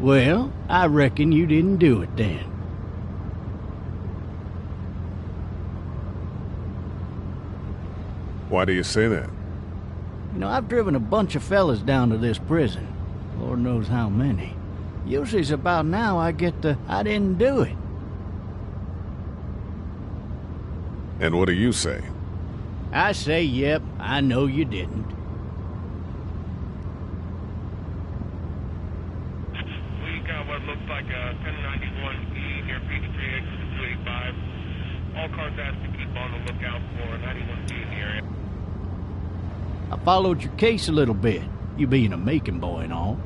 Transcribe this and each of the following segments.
Well, I reckon you didn't do it then. Why do you say that? You know, I've driven a bunch of fellas down to this prison. Lord knows how many. Usually it's about now I get the, I didn't do it. And what do you say? I say, yep, I know you didn't. We got what looks like a 1091E near Peachtree exit to 285. All cars asked to keep on the lookout for 91B in the area. I followed your case a little bit, you being a Macon boy and all.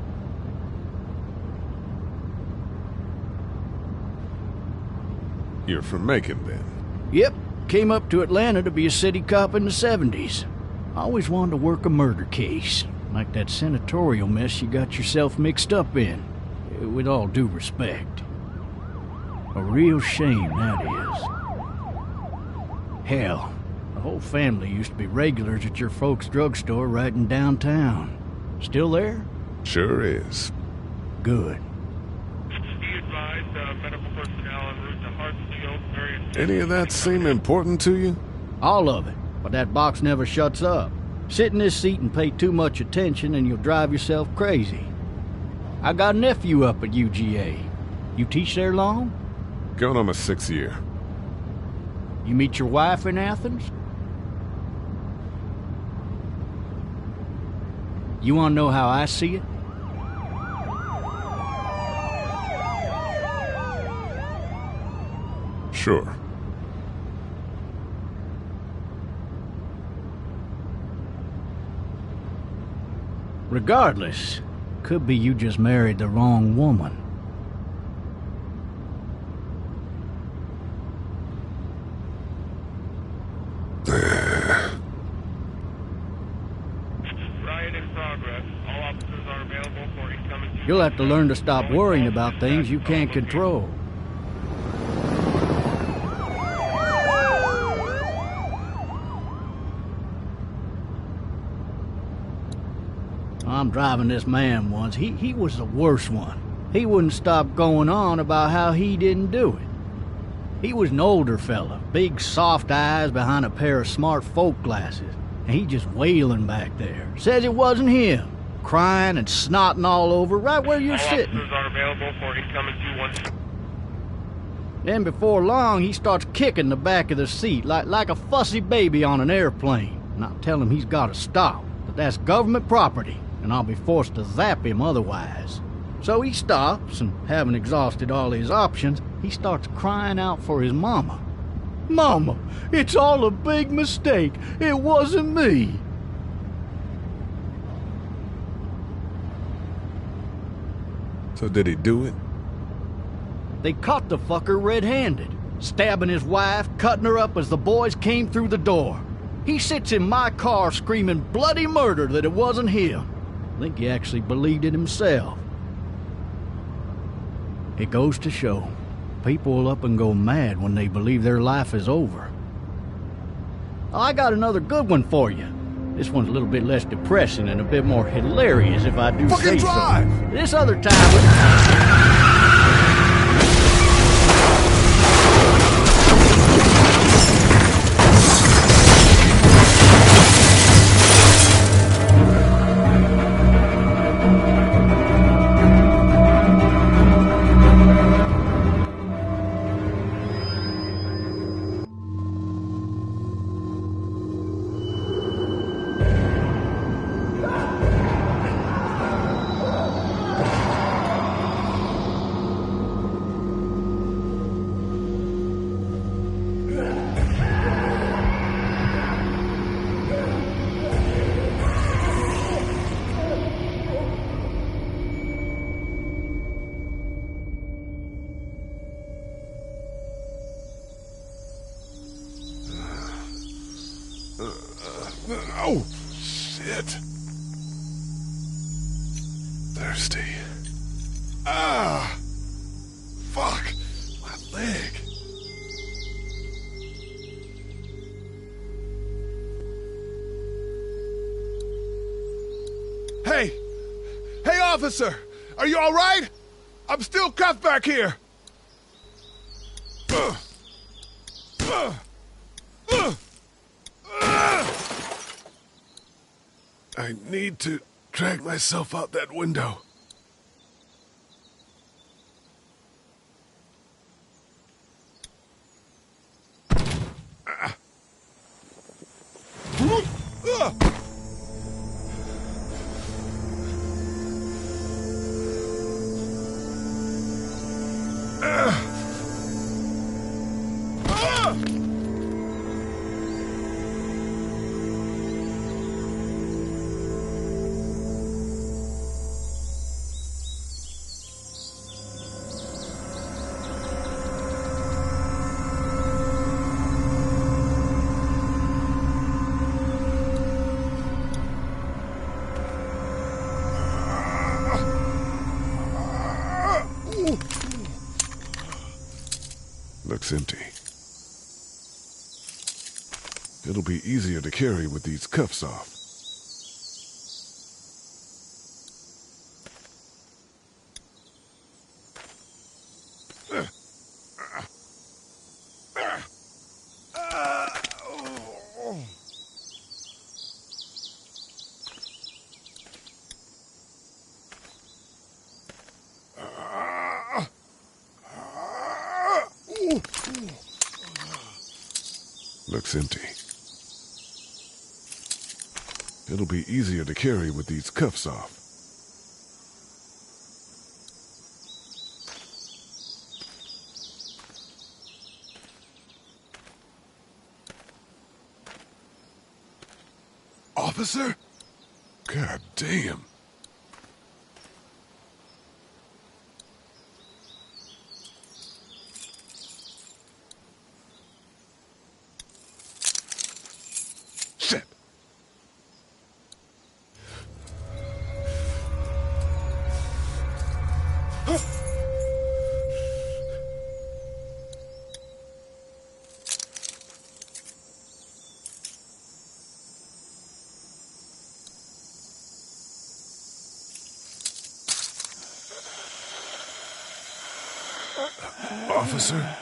You're from Macon, then? Yep, came up to Atlanta to be a city cop in the 70s. Always wanted to work a murder case, like that senatorial mess you got yourself mixed up in. With all due respect. A real shame, that is. Hell, the whole family used to be regulars at your folks' drugstore right in downtown. Still there? Sure is. Good. Be advised, medical personnel en route to Hartsfield. Any of that seem important to you? All of it, but that box never shuts up. Sit in this seat and pay too much attention and you'll drive yourself crazy. I got a nephew up at UGA. You teach there long? Going on my 6th year. You meet your wife in Athens? You want to know how I see it? Sure. Regardless, could be you just married the wrong woman. Riot in progress. All officers are available for incoming... You'll have to learn to stop worrying about things you can't control. I'm driving this man once. He was the worst one. He wouldn't stop going on about how he didn't do it. He was an older fella, big soft eyes behind a pair of smart folk glasses, and he just wailing back there. Says it wasn't him, crying and snotting all over right where you're sitting. All officers are available for incoming 212. Then before long, he starts kicking the back of the seat like a fussy baby on an airplane. And I tell him he's got to stop, that that's government property, and I'll be forced to zap him otherwise. So he stops, and having exhausted all his options, he starts crying out for his mama. Mama, it's all a big mistake. It wasn't me. So did he do it? They caught the fucker red-handed, stabbing his wife, cutting her up as the boys came through the door. He sits in my car screaming bloody murder that it wasn't him. I think he actually believed it himself. It goes to show, people will up and go mad when they believe their life is over. I got another good one for you. This one's a little bit less depressing and a bit more hilarious if I do say so. This other time... Oh, shit. Thirsty. Ah! Fuck! My leg. Hey! Hey, officer! Are you all right? I'm still cuffed back here! I need to drag myself out that window. Looks empty. It'll be easier to carry with these cuffs off. Looks empty. It'll be easier to carry with these cuffs off. Officer? God damn. Shit. Officer?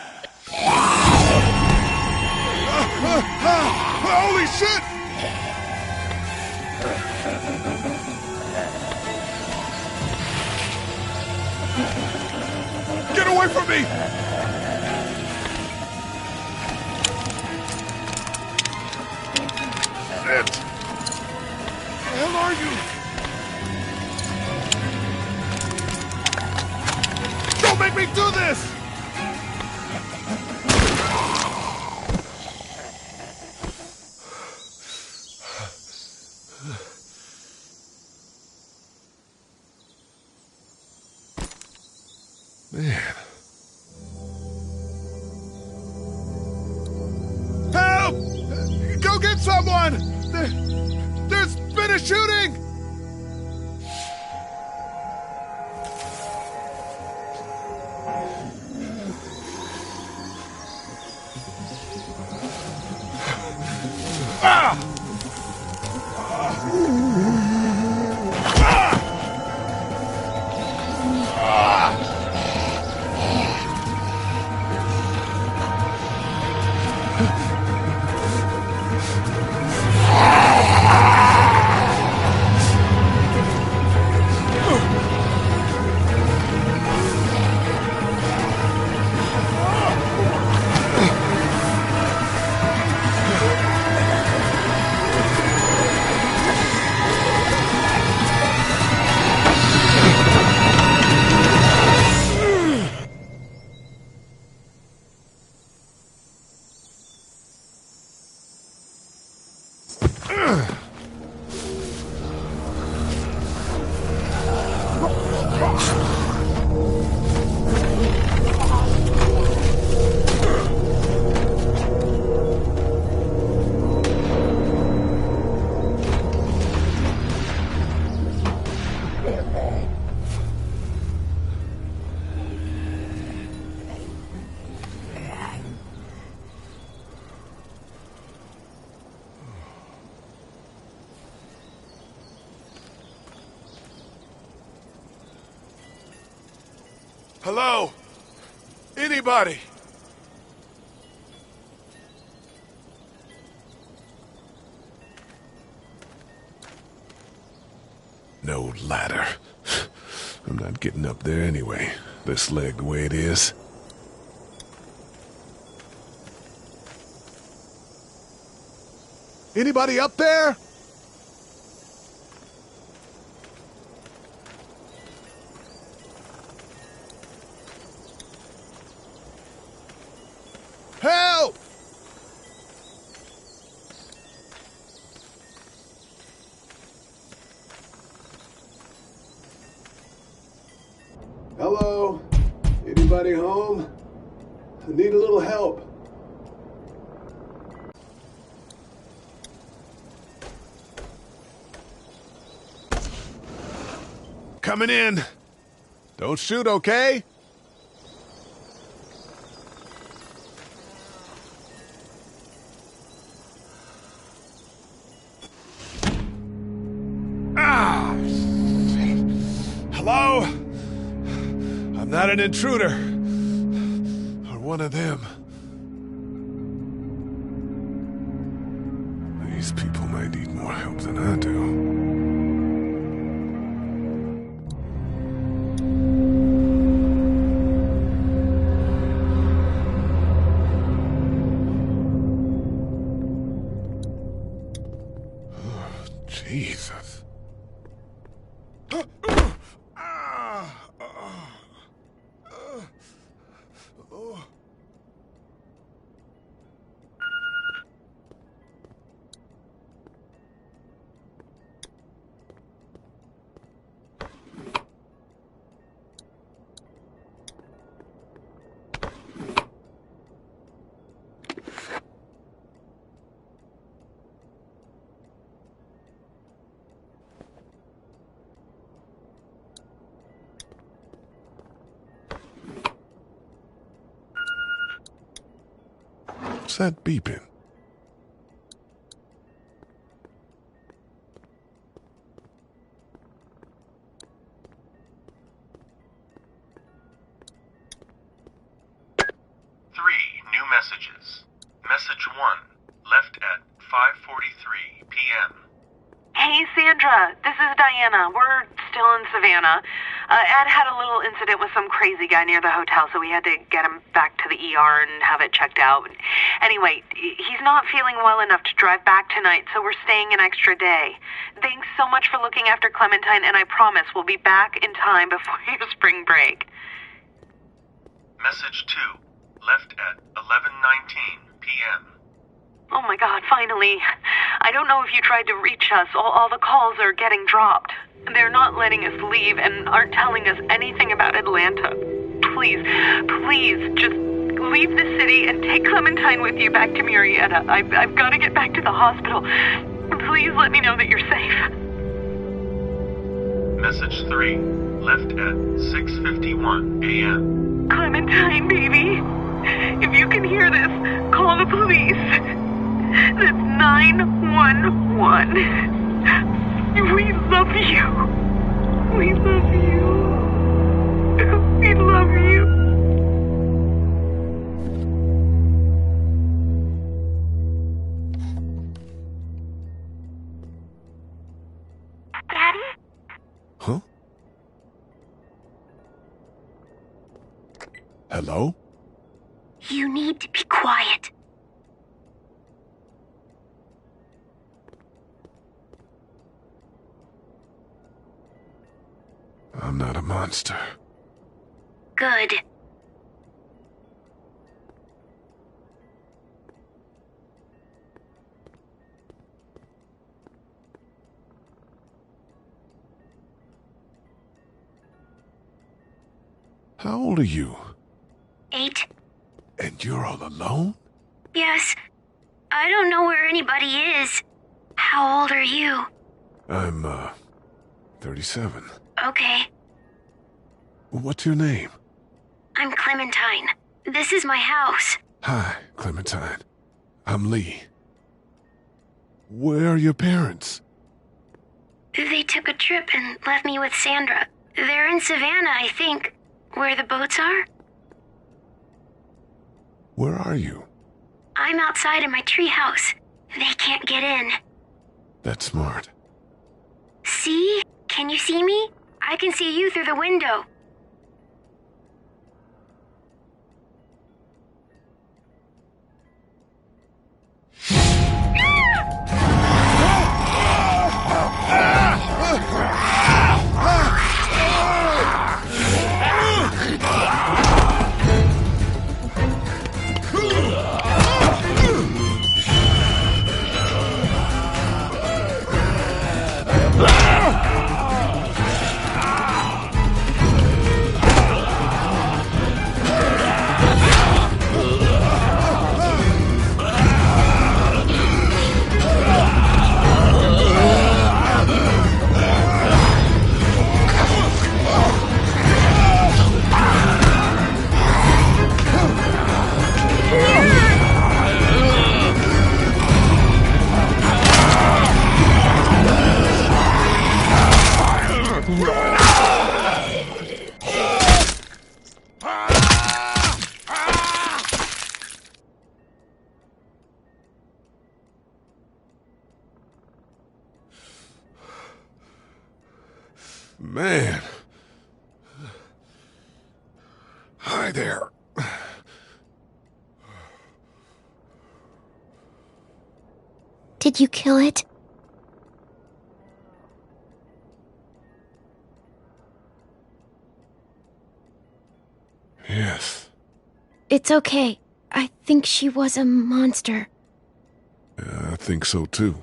Holy shit! Get away from me! Shit! Where the hell are you? Don't make me do this! Man. Help! Go get someone! There's been a shooting! Ah! Hello? Anybody? No ladder. I'm not getting up there anyway. This leg the way it is. Anybody up there? Help! Hello? Anybody home? I need a little help. Coming in. Don't shoot, okay? Ah! Hello? I'm not an intruder. Or one of them. These people might need more help than I do. Jesus. What's that beeping? New messages. Message 1, left at 5:43 p.m. Hey, Sandra. This is Diana. We're still in Savannah. Ed had a little incident with some crazy guy near the hotel, so we had to get him back to the ER and have it checked out. Anyway, he's not feeling well enough to drive back tonight, so we're staying an extra day. Thanks so much for looking after Clementine, and I promise we'll be back in time before your spring break. Message 2, left at 11:19 p.m. Oh my God, finally. I don't know if you tried to reach us. All the calls are getting dropped. They're not letting us leave and aren't telling us anything about Atlanta. Please, just leave the city and take Clementine with you back to Murrieta. I've got to get back to the hospital. Please let me know that you're safe. Message 3, left at 6:51 a.m. Clementine, baby. If you can hear this, call the police. That's 911. We love you. We love you. We love you. Daddy? Huh? Hello? You need to be quiet. I'm not a monster. Good. How old are you? 8. And you're all alone? Yes. I don't know where anybody is. How old are you? I'm, 37. Okay. What's your name? I'm Clementine. This is my house. Hi, Clementine. I'm Lee. Where are your parents? They took a trip and left me with Sandra. They're in Savannah, I think. Where the boats are? Where are you? I'm outside in my treehouse. They can't get in. That's smart. See? Can you see me? I can see you through the window. Man. Hi there. Did you kill it? Yes. It's okay. I think she was a monster. I think so too.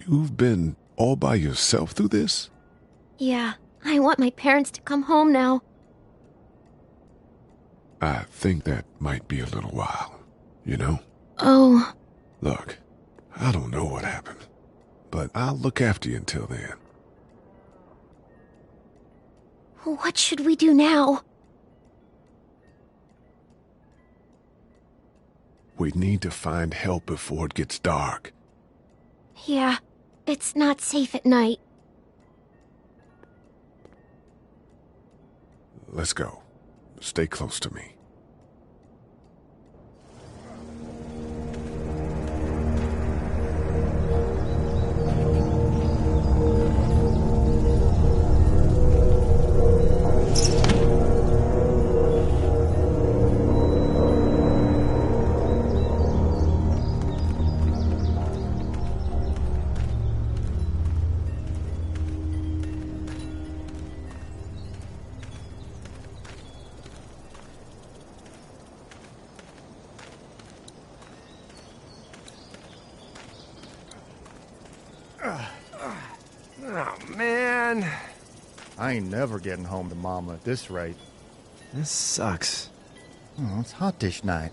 You've been all by yourself through this? Yeah, I want my parents to come home now. I think that might be a little while, you know? Oh. Look, I don't know what happened, but I'll look after you until then. What should we do now? We need to find help before it gets dark. Yeah, it's not safe at night. Let's go. Stay close to me. Oh, man. I ain't never getting home to Mama at this rate. This sucks. Oh, it's hot dish night.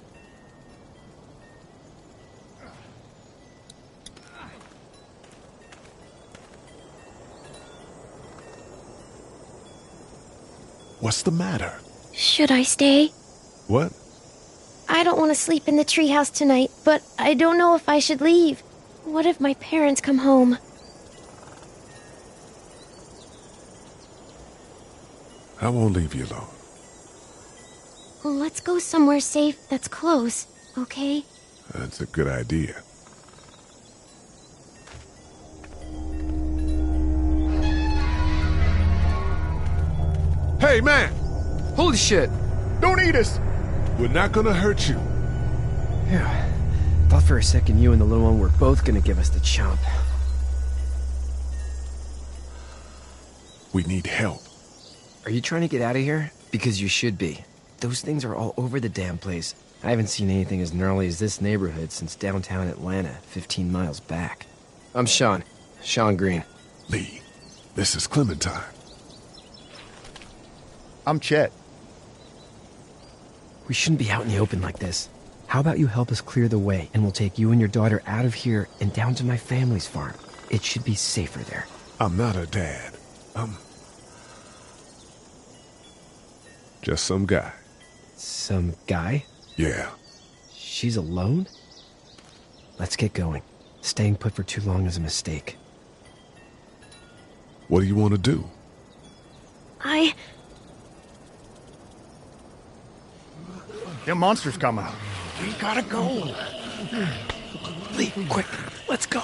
What's the matter? Should I stay? What? I don't want to sleep in the treehouse tonight, but I don't know if I should leave. What if my parents come home? I won't leave you alone. Let's go somewhere safe that's close, okay? That's a good idea. Hey, man! Holy shit! Don't eat us! We're not gonna hurt you. Yeah. Thought for a second you and the little one were both gonna give us the chomp. We need help. Are you trying to get out of here? Because you should be. Those things are all over the damn place. I haven't seen anything as gnarly as this neighborhood since downtown Atlanta, 15 miles back. I'm Sean. Sean Green. Lee, this is Clementine. I'm Chet. We shouldn't be out in the open like this. How about you help us clear the way, and we'll take you and your daughter out of here and down to my family's farm. It should be safer there. I'm not her dad. I'm just some guy. Some guy? Yeah. She's alone? Let's get going. Staying put for too long is a mistake. What do you want to do? Them monsters coming. We gotta go. Lee, quick, let's go.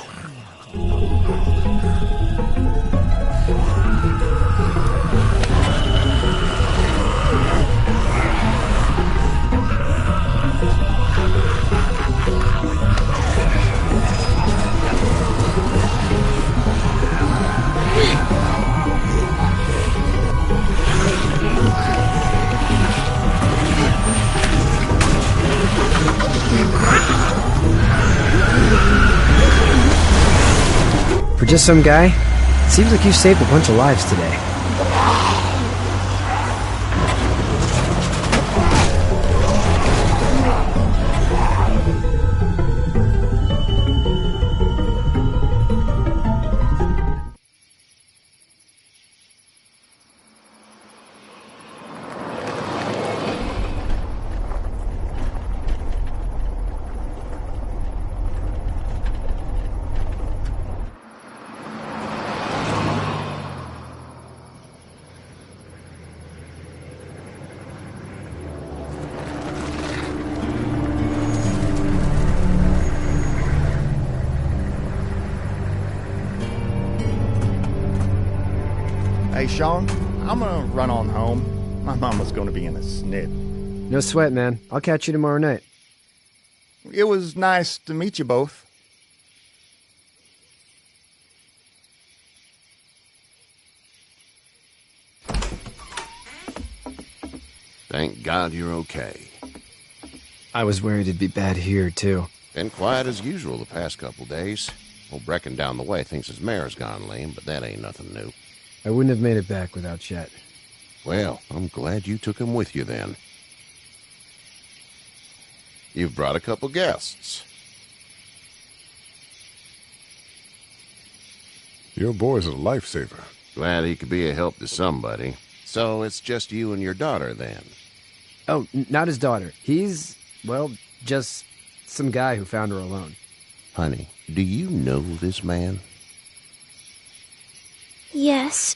For just some guy, it seems like you saved a bunch of lives today. Hey, Sean, I'm gonna run on home. My mama's gonna be in a snit. No sweat, man. I'll catch you tomorrow night. It was nice to meet you both. Thank God you're okay. I was worried it'd be bad here, too. Been quiet as usual the past couple days. Old Brecken down the way thinks his mare's gone lame, but that ain't nothing new. I wouldn't have made it back without Chet. Well, I'm glad you took him with you then. You've brought a couple guests. Your boy's a lifesaver. Glad he could be a help to somebody. So it's just you and your daughter then? Oh, not his daughter. He's, well, just some guy who found her alone. Honey, do you know this man? Yes.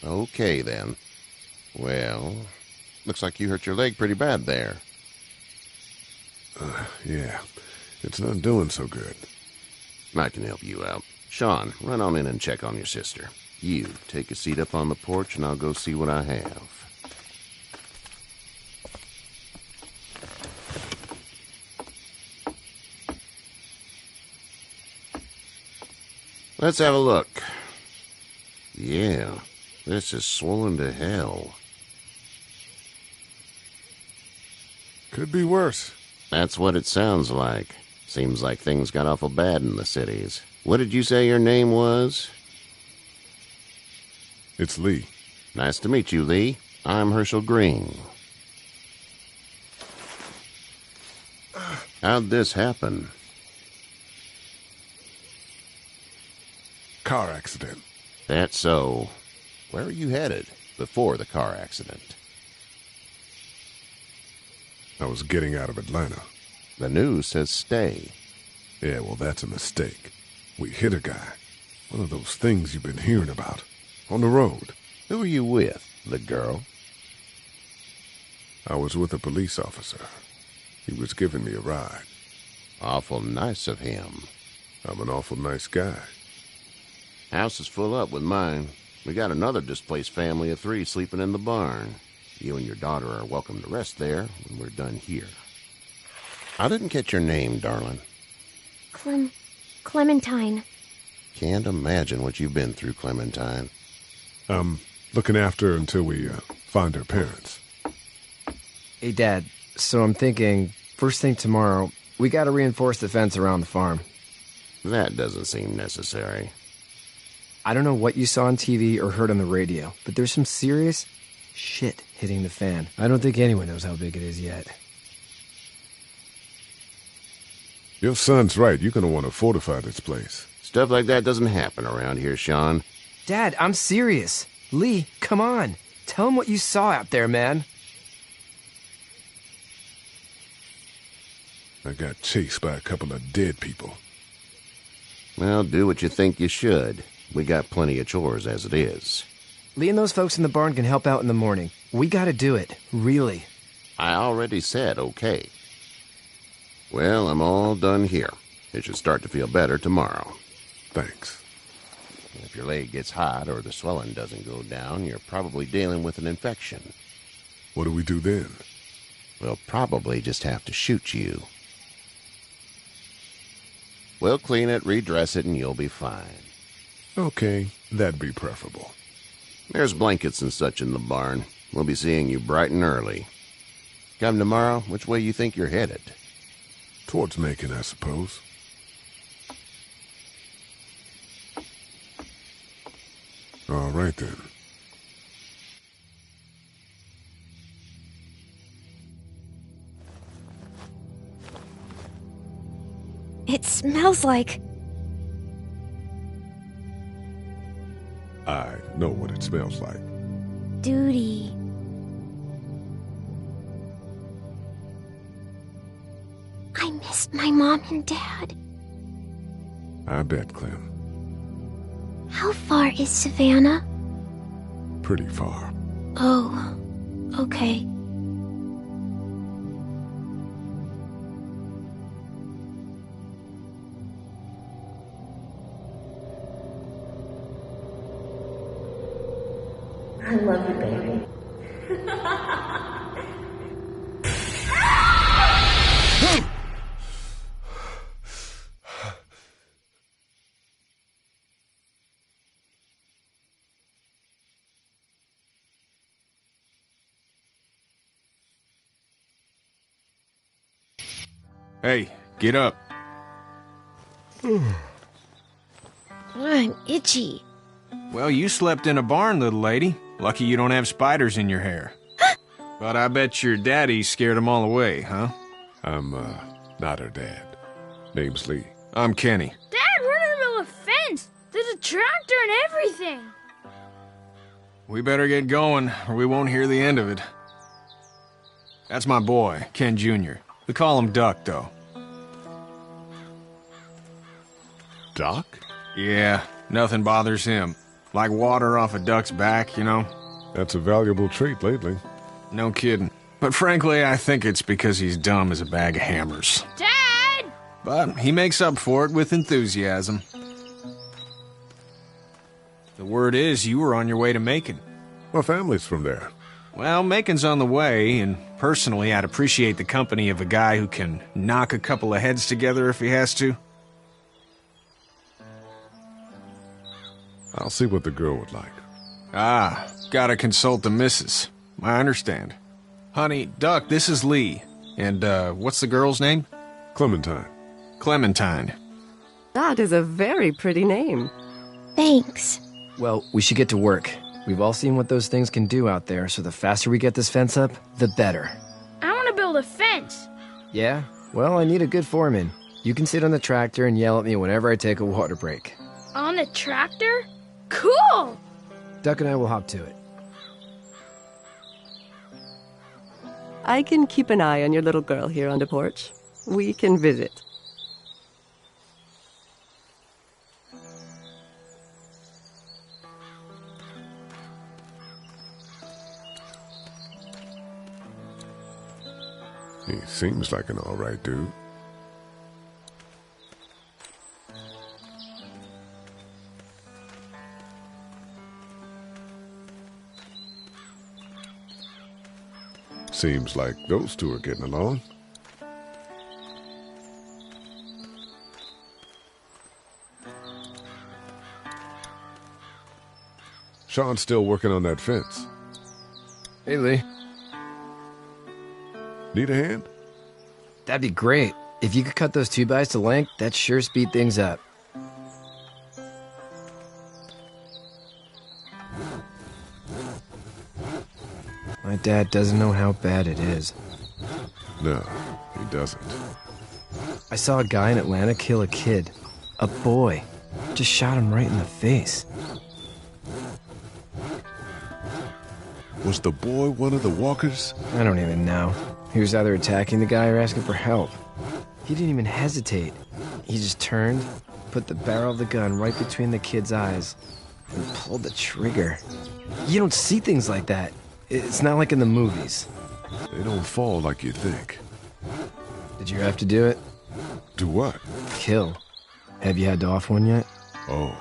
Okay, then. Well, looks like you hurt your leg pretty bad there. Yeah, it's not doing so good. I can help you out. Sean, run on in and check on your sister. You, take a seat up on the porch and I'll go see what I have. Let's have a look. Yeah, this is swollen to hell. Could be worse. That's what it sounds like. Seems like things got awful bad in the cities. What did you say your name was? It's Lee. Nice to meet you, Lee. I'm Herschel Green. How'd this happen? Car accident. That's so. Where are you headed before the car accident? I was getting out of Atlanta. The news says stay. Yeah, well, that's a mistake. We hit a guy. One of those things you've been hearing about. On the road. Who are you with? The girl? I was with a police officer. He was giving me a ride. Awful nice of him. I'm an awful nice guy. House is full up with mine. We got another displaced family of 3 sleeping in the barn. You and your daughter are welcome to rest there when we're done here. I didn't catch your name, darling. Clementine. Can't imagine what you've been through, Clementine. I'm looking after her until we find her parents. Hey, Dad, so I'm thinking, first thing tomorrow, we gotta reinforce the fence around the farm. That doesn't seem necessary. I don't know what you saw on TV or heard on the radio, but there's some serious shit hitting the fan. I don't think anyone knows how big it is yet. Your son's right. You're going to want to fortify this place. Stuff like that doesn't happen around here, Sean. Dad, I'm serious. Lee, come on. Tell him what you saw out there, man. I got chased by a couple of dead people. Well, do what you think you should. We got plenty of chores as it is. Lee and those folks in the barn can help out in the morning. We gotta do it. Really. I already said okay. Well, I'm all done here. It should start to feel better tomorrow. Thanks. If your leg gets hot or the swelling doesn't go down, you're probably dealing with an infection. What do we do then? We'll probably just have to shoot you. We'll clean it, redress it, and you'll be fine. Okay, that'd be preferable. There's blankets and such in the barn. We'll be seeing you bright and early. Come tomorrow, which way you think you're headed? Towards Macon, I suppose. All right, then. It smells like... I know what it smells like. duty. I missed my mom and dad. I bet, Clem. How far is Savannah? Pretty far. Oh, okay. I love you, baby. Hey, get up. I'm itchy. Well, you slept in a barn, little lady. Lucky you don't have spiders in your hair. But I bet your daddy scared them all away, huh? I'm, not her dad. Name's Lee. I'm Kenny. Dad, we're in the middle of a fence. There's a tractor and everything. We better get going, or we won't hear the end of it. That's my boy, Ken Jr. We call him Duck, though. Doc? Yeah, nothing bothers him. Like water off a duck's back, you know? That's a valuable trait lately. No kidding. But frankly, I think it's because he's dumb as a bag of hammers. Dad! But he makes up for it with enthusiasm. The word is you were on your way to Macon. My family's from there. Well, Macon's on the way, and personally, I'd appreciate the company of a guy who can knock a couple of heads together if he has to. I'll see what the girl would like. Ah, gotta consult the missus. I understand. Honey, Duck, this is Lee. And, what's the girl's name? Clementine. Clementine. That is a very pretty name. Thanks. Well, we should get to work. We've all seen what those things can do out there, so the faster we get this fence up, the better. I want to build a fence. Yeah? Well, I need a good foreman. You can sit on the tractor and yell at me whenever I take a water break. On the tractor? Cool! Duck and I will hop to it. I can keep an eye on your little girl here on the porch. We can visit. He seems like an all right dude. Seems like those two are getting along. Sean's still working on that fence. Hey, Lee. Need a hand? That'd be great. If you could cut those 2x to length, that'd sure speed things up. My dad doesn't know how bad it is. No, he doesn't. I saw a guy in Atlanta kill a kid. A boy. Just shot him right in the face. Was the boy one of the walkers? I don't even know. He was either attacking the guy or asking for help. He didn't even hesitate. He just turned, put the barrel of the gun right between the kid's eyes, and pulled the trigger. You don't see things like that. It's not like in the movies. They don't fall like you think. Did you have to do it? Do what? Kill. Have you had to off one yet? Oh,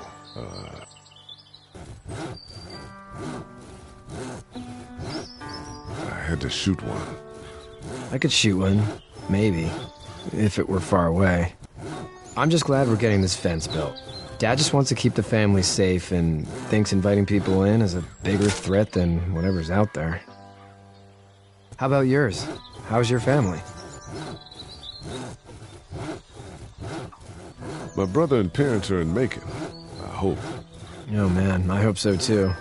I had to shoot one. I could shoot one. Maybe. If it were far away. I'm just glad we're getting this fence built. Dad just wants to keep the family safe and thinks inviting people in is a bigger threat than whatever's out there. How about yours? How's your family? My brother and parents are in Macon. I hope. Oh man, I hope so too.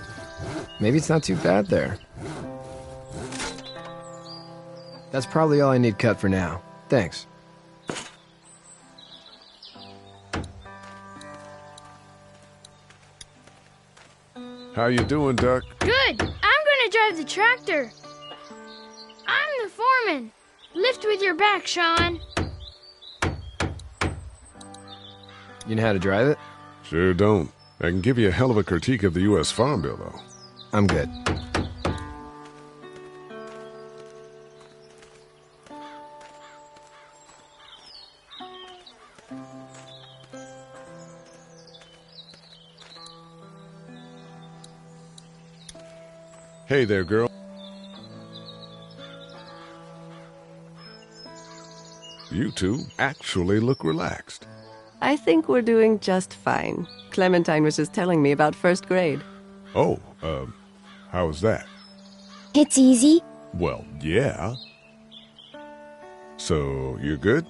Maybe it's not too bad there. That's probably all I need cut for now. Thanks. How you doing, Duck? Good. I'm gonna drive the tractor. I'm the foreman. Lift with your back, Sean. You know how to drive it? Sure don't. I can give you a hell of a critique of the U.S. Farm Bill, though. I'm good. Hey there, girl. You two actually look relaxed. I think we're doing just fine. Clementine was just telling me about first grade. Oh, how was that? It's easy. Well, yeah. So, you're good?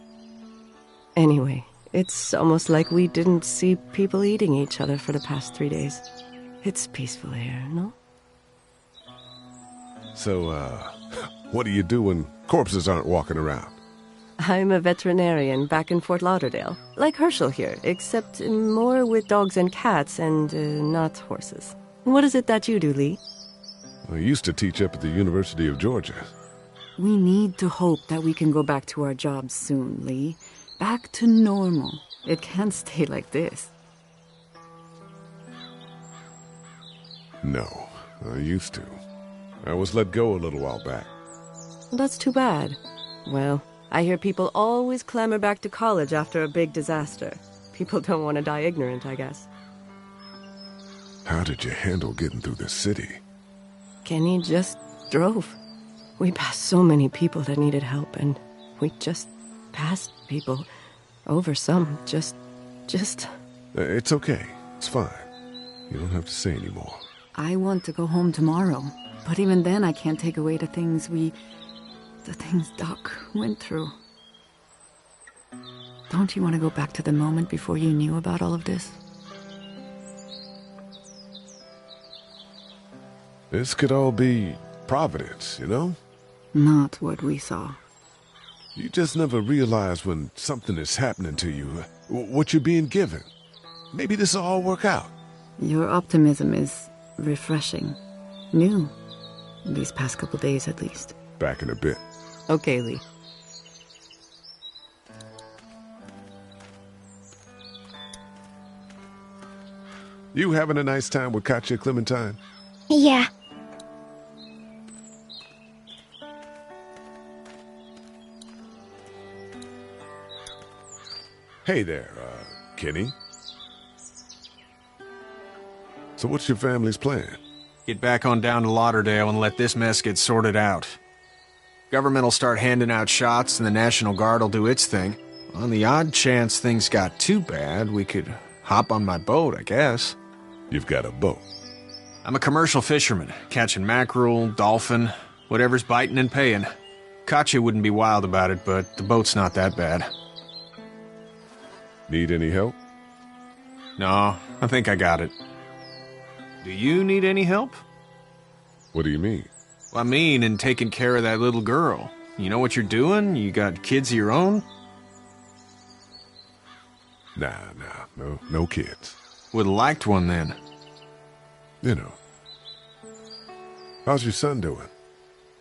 Anyway, it's almost like we didn't see people eating each other for the past 3 days. It's peaceful here, no? So, what do you do when corpses aren't walking around? I'm a veterinarian back in Fort Lauderdale. Like Herschel here, except more with dogs and cats and not horses. What is it that you do, Lee? I used to teach up at the University of Georgia. We need to hope that we can go back to our jobs soon, Lee. Back to normal. It can't stay like this. No, I used to. I was let go a little while back. That's too bad. Well, I hear people always clamor back to college after a big disaster. People don't want to die ignorant, I guess. How did you handle getting through the city? Kenny just drove. We passed so many people that needed help, and we just passed people over some. Just... It's okay. It's fine. You don't have to say anymore. I want to go home tomorrow. But even then, I can't take away the things Doc went through. Don't you want to go back to the moment before you knew about all of this? This could all be Providence, you know? Not what we saw. You just never realize when something is happening to you, what you're being given. Maybe this will all work out. Your optimism is refreshing. New. These past couple days, at least. Back in a bit. Okay, Lee. You having a nice time with Katya, Clementine? Yeah. Hey there, Kenny. So what's your family's plan? Get back on down to Lauderdale and let this mess get sorted out. Government will start handing out shots and the National Guard will do its thing. On the odd chance things got too bad, we could hop on my boat, I guess. You've got a boat? I'm a commercial fisherman, catching mackerel, dolphin, whatever's biting and paying. Katya wouldn't be wild about it, but the boat's not that bad. Need any help? No, I think I got it. Do you need any help? What do you mean? Well, I mean in taking care of that little girl. You know what you're doing? You got kids of your own? Nah, no kids. Would've liked one then. You know. How's your son doing?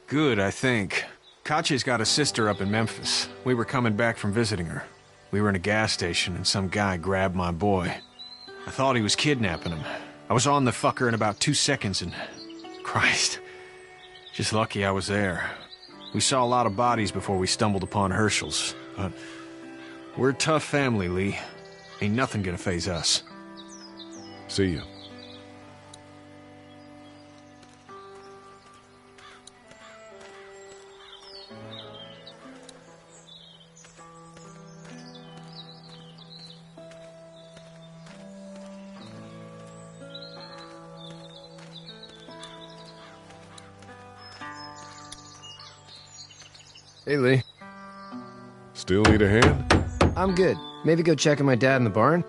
Good, I think. Katya's got a sister up in Memphis. We were coming back from visiting her. We were in a gas station and some guy grabbed my boy. I thought he was kidnapping him. I was on the fucker in about 2 seconds and... Christ. Just lucky I was there. We saw a lot of bodies before we stumbled upon Herschel's, but we're a tough family, Lee. Ain't nothing gonna faze us. See you. Hey, Lee. Still need a hand? I'm good. Maybe go check on my dad in the barn?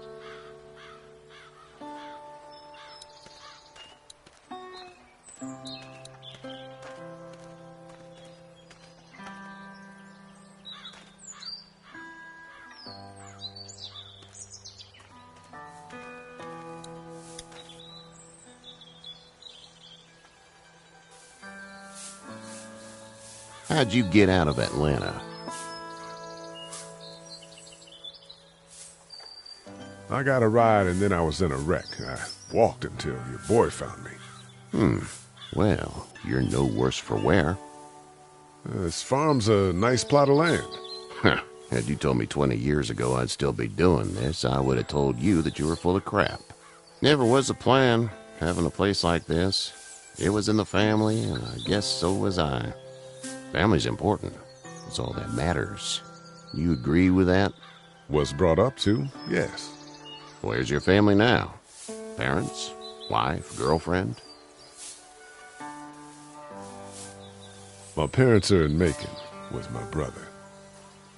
How'd you get out of Atlanta? I got a ride and then I was in a wreck. I walked until your boy found me. Well, you're no worse for wear. This farm's a nice plot of land. Huh. Had you told me 20 years ago I'd still be doing this, I would have told you that you were full of crap. Never was a plan, having a place like this. It was in the family, and I guess so was I. Family's important. That's all that matters. You agree with that? Was brought up to, yes. Where's your family now? Parents? Wife? Girlfriend? My parents are in Macon with my brother.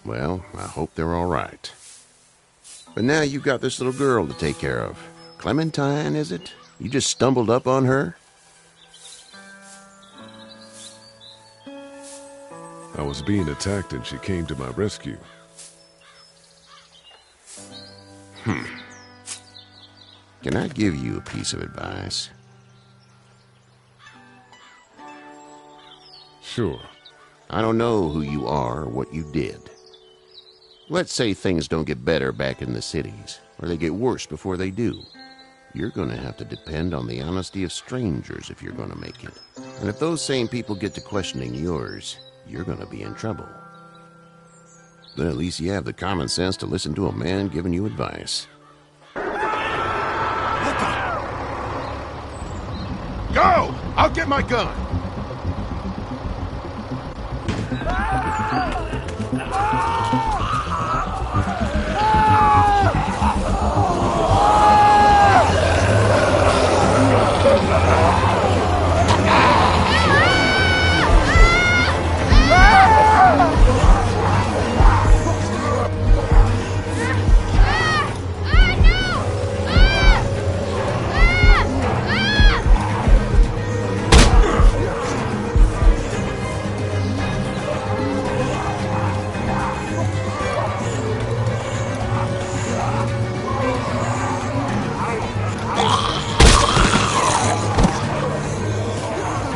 Well, I hope they're all right. But now you've got this little girl to take care of. Clementine, is it? You just stumbled up on her? I was being attacked and she came to my rescue. Can I give you a piece of advice? Sure. I don't know who you are or what you did. Let's say things don't get better back in the cities, or they get worse before they do. You're going to have to depend on the honesty of strangers if you're going to make it. And if those same people get to questioning yours, you're going to be in trouble. But at least you have the common sense to listen to a man giving you advice. Go! I'll get my gun!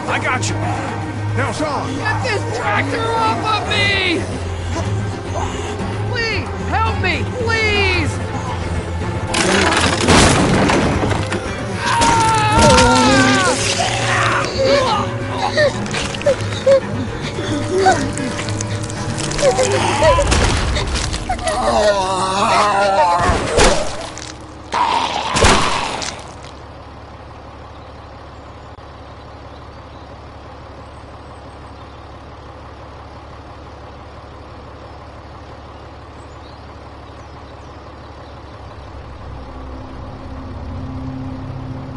I got you. Now, Sean. Get this tractor off of me! Please, help me, please!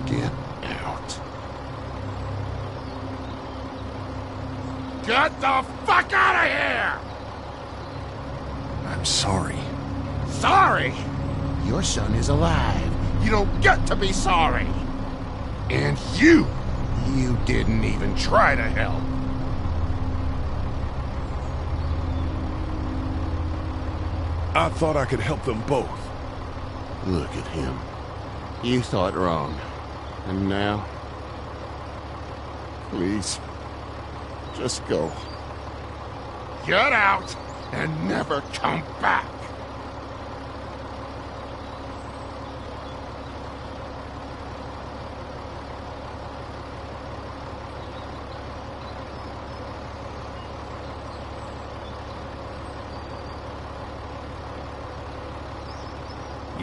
Get out. Get the fuck out of here! I'm sorry. Sorry? Your son is alive. You don't get to be sorry. And you didn't even try to help. I thought I could help them both. Look at him. You thought wrong. And now? Please, just go. Get out and never come back.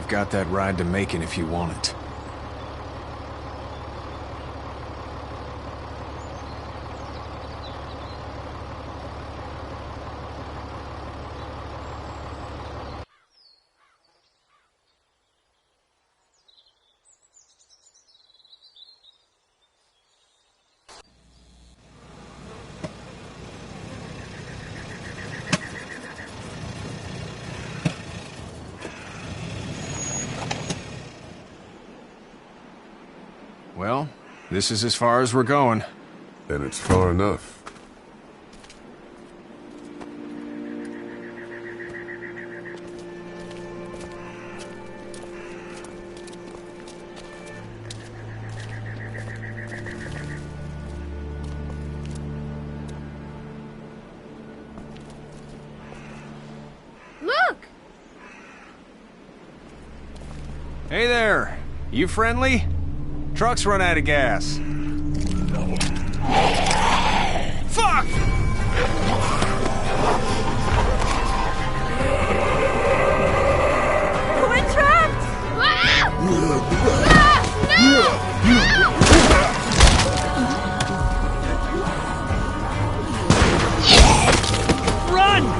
you've got that ride to Macon if you want it. Well, this is as far as we're going. Then it's far enough. Look! Hey there! You friendly? Truck's run out of gas. Fuck! We're trapped! Run!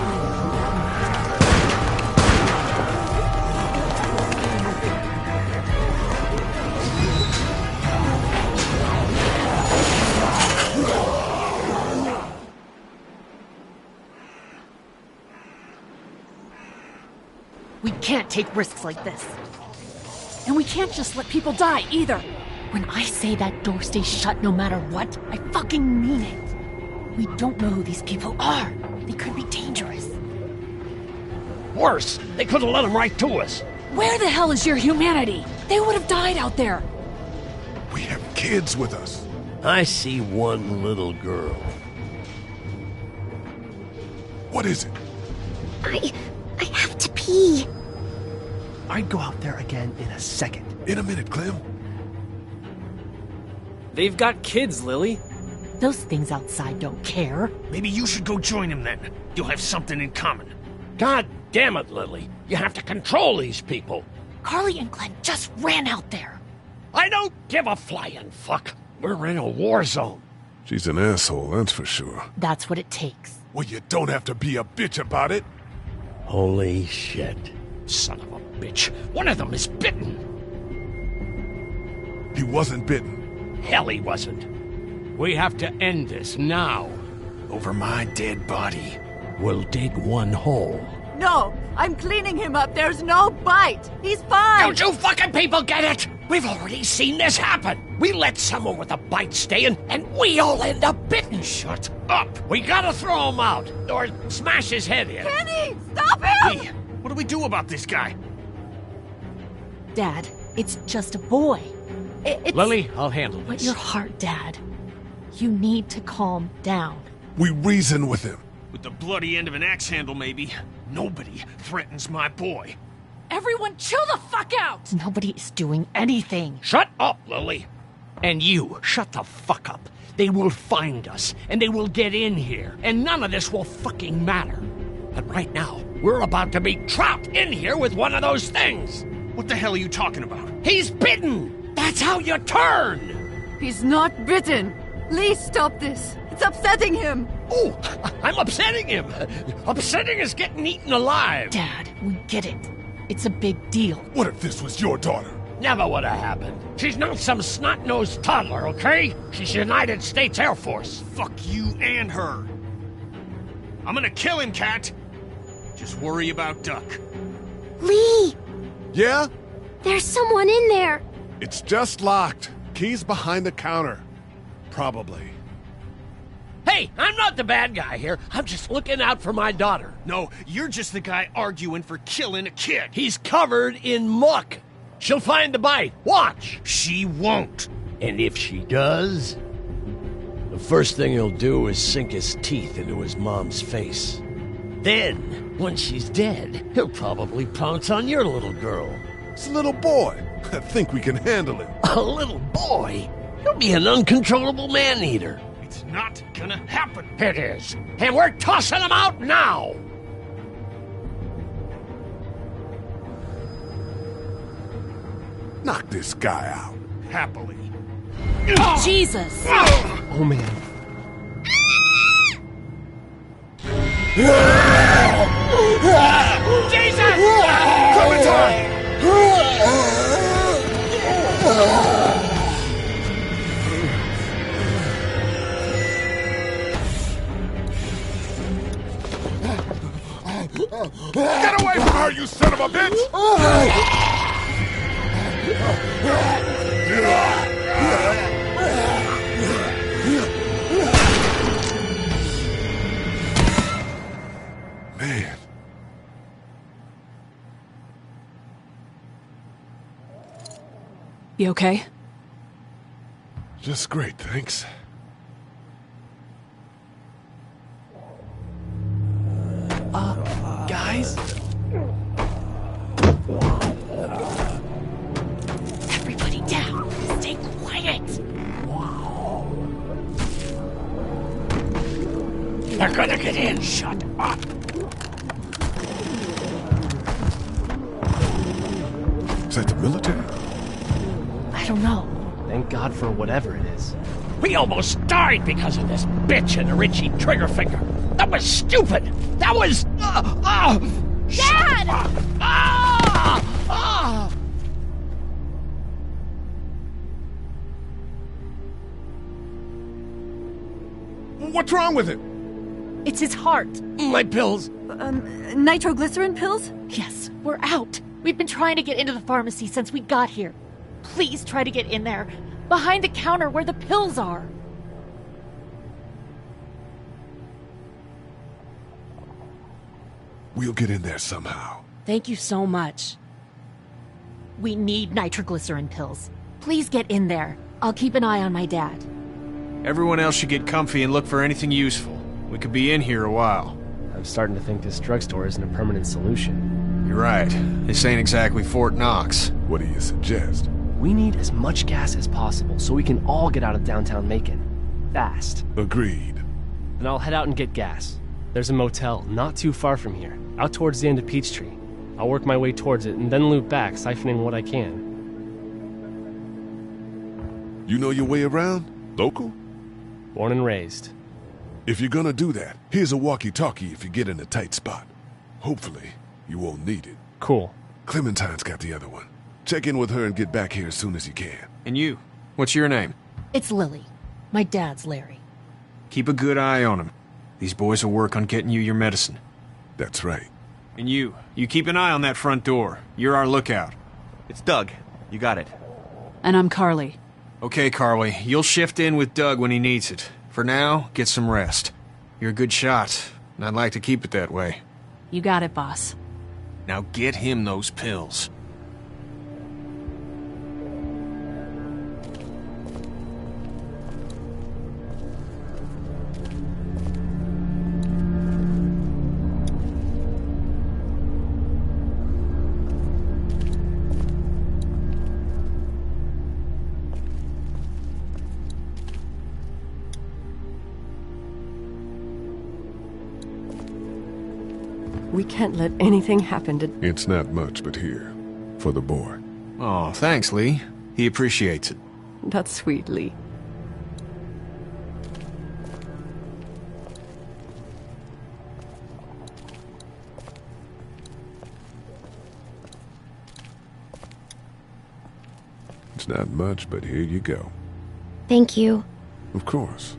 We can't take risks like this. And we can't just let people die, either. When I say that door stays shut no matter what, I fucking mean it. We don't know who these people are. They could be dangerous. Worse, they could have let them right to us. Where the hell is your humanity? They would have died out there. We have kids with us. I see one little girl. What is it? I have to pee. I'd go out there again in a second. In a minute, Clem. They've got kids, Lily. Those things outside don't care. Maybe you should go join them then. You'll have something in common. God damn it, Lily. You have to control these people. Carly and Glenn just ran out there. I don't give a flying fuck. We're in a war zone. She's an asshole, that's for sure. That's what it takes. Well, you don't have to be a bitch about it. Holy shit. Son of a bitch. One of them is bitten. He wasn't bitten. Hell, he wasn't. We have to end this now. Over my dead body. We'll dig one hole. No, I'm cleaning him up. There's no bite. He's fine. Don't you fucking people get it? We've already seen this happen. We let someone with a bite stay in, and we all end up bitten. Shut up. We gotta throw him out, or smash his head in. Kenny, stop him! Hey, what do we do about this guy? Dad, it's just a boy. It's... Lily, I'll handle this. Let your heart, Dad. You need to calm down. We reason with him. With the bloody end of an axe handle, maybe. Nobody threatens my boy. Everyone chill the fuck out! Nobody is doing anything. Shut up, Lily. And you, shut the fuck up. They will find us, and they will get in here, and none of this will fucking matter. But right now, we're about to be trapped in here with one of those things. What the hell are you talking about? He's bitten! That's how you turn! He's not bitten. Please stop this. It's upsetting him. Oh, I'm upsetting him. Upsetting is getting eaten alive. Dad, we get it. It's a big deal. What if this was your daughter? Never would have happened. She's not some snot-nosed toddler, okay? She's United States Air Force. Fuck you and her. I'm gonna kill him, Cat. Just worry about Duck. Lee! Yeah? There's someone in there. It's just locked. Key's behind the counter. Probably. Hey, I'm not the bad guy here. I'm just looking out for my daughter. No, you're just the guy arguing for killing a kid. He's covered in muck. She'll find the bite. Watch. She won't. And if she does, the first thing he'll do is sink his teeth into his mom's face. Then, when she's dead, he'll probably pounce on your little girl. It's a little boy. I think we can handle him. A little boy? He'll be an uncontrollable man-eater. It's not gonna happen. It is. And we're tossing him out now. Knock this guy out. Happily. Jesus! Oh, man. Jesus! Clementine! Get away from her, you son of a bitch! Man. You okay? Just great, thanks. Guys? Everybody down! Stay quiet! They're gonna get in. Shut up. Is that the military? I don't know. Thank God for whatever it is. We almost died because of this bitch and the Richie Triggerfinger. That was stupid. That was... Dad! What's wrong with it? It's his heart. My pills. Nitroglycerin pills? Yes, we're out. We've been trying to get into the pharmacy since we got here. Please try to get in there. Behind the counter where the pills are. We'll get in there somehow. Thank you so much. We need nitroglycerin pills. Please get in there. I'll keep an eye on my dad. Everyone else should get comfy and look for anything useful. We could be in here a while. I'm starting to think this drugstore isn't a permanent solution. You're right. This ain't exactly Fort Knox. What do you suggest? We need as much gas as possible so we can all get out of downtown Macon. Fast. Agreed. Then I'll head out and get gas. There's a motel not too far from here, out towards the end of Peachtree. I'll work my way towards it and then loop back, siphoning what I can. You know your way around? Local? Born and raised. If you're gonna do that, here's a walkie-talkie if you get in a tight spot. Hopefully, you won't need it. Cool. Clementine's got the other one. Check in with her and get back here as soon as you can. And you? What's your name? It's Lily. My dad's Larry. Keep a good eye on him. These boys will work on getting you your medicine. That's right. And you keep an eye on that front door. You're our lookout. It's Doug. You got it. And I'm Carly. Okay, Carly. You'll shift in with Doug when he needs it. For now, get some rest. You're a good shot, and I'd like to keep it that way. You got it, boss. Now get him those pills. We can't let anything happen to... It's not much, but here. For the boy. Oh, thanks, Lee. He appreciates it. That's sweet, Lee. It's not much, but here you go. Thank you. Of course.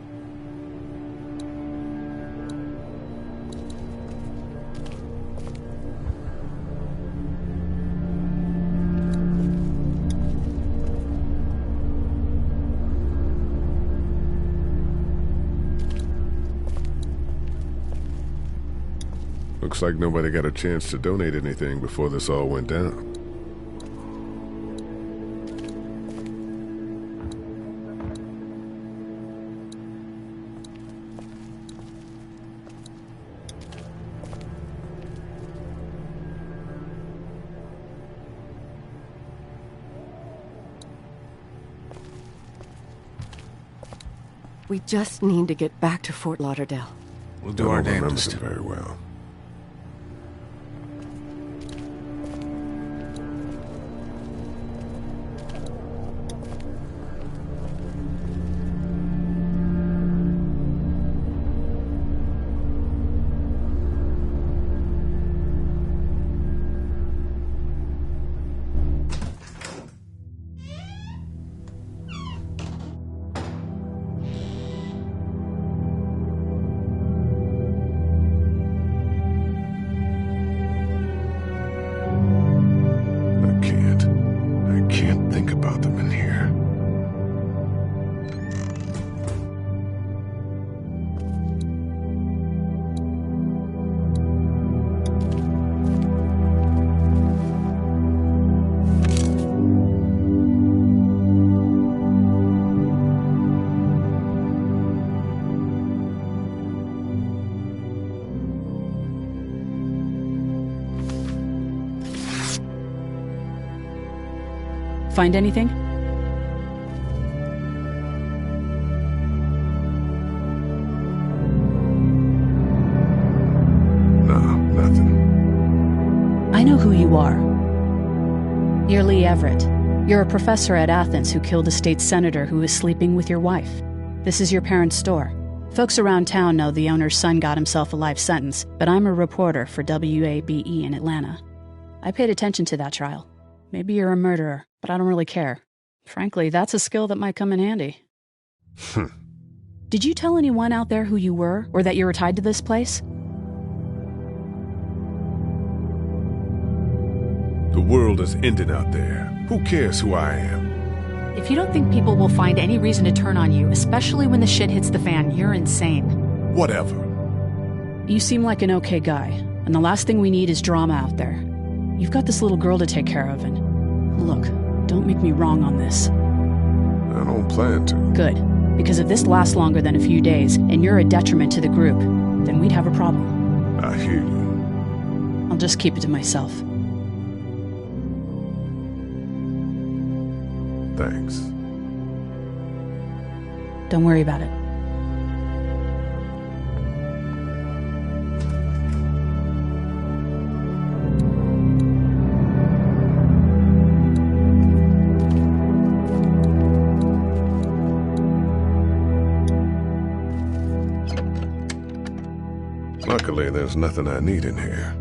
Looks like nobody got a chance to donate anything before this all went down. We just need to get back to Fort Lauderdale. We'll do our damnedest. Very well. Find anything? No, nothing. I know who you are. You're Lee Everett. You're a professor at Athens who killed a state senator who was sleeping with your wife. This is your parents' store. Folks around town know the owner's son got himself a life sentence, but I'm a reporter for WABE in Atlanta. I paid attention to that trial. Maybe you're a murderer, but I don't really care. Frankly, that's a skill that might come in handy. Did you tell anyone out there who you were, or that you were tied to this place? The world is ending out there. Who cares who I am? If you don't think people will find any reason to turn on you, especially when the shit hits the fan, you're insane. Whatever. You seem like an okay guy, and the last thing we need is drama out there. You've got this little girl to take care of, and look, don't make me wrong on this. I don't plan to. Good, because if this lasts longer than a few days, and you're a detriment to the group, then we'd have a problem. I hear you. I'll just keep it to myself. Thanks. Don't worry about it. Luckily, there's nothing I need in here.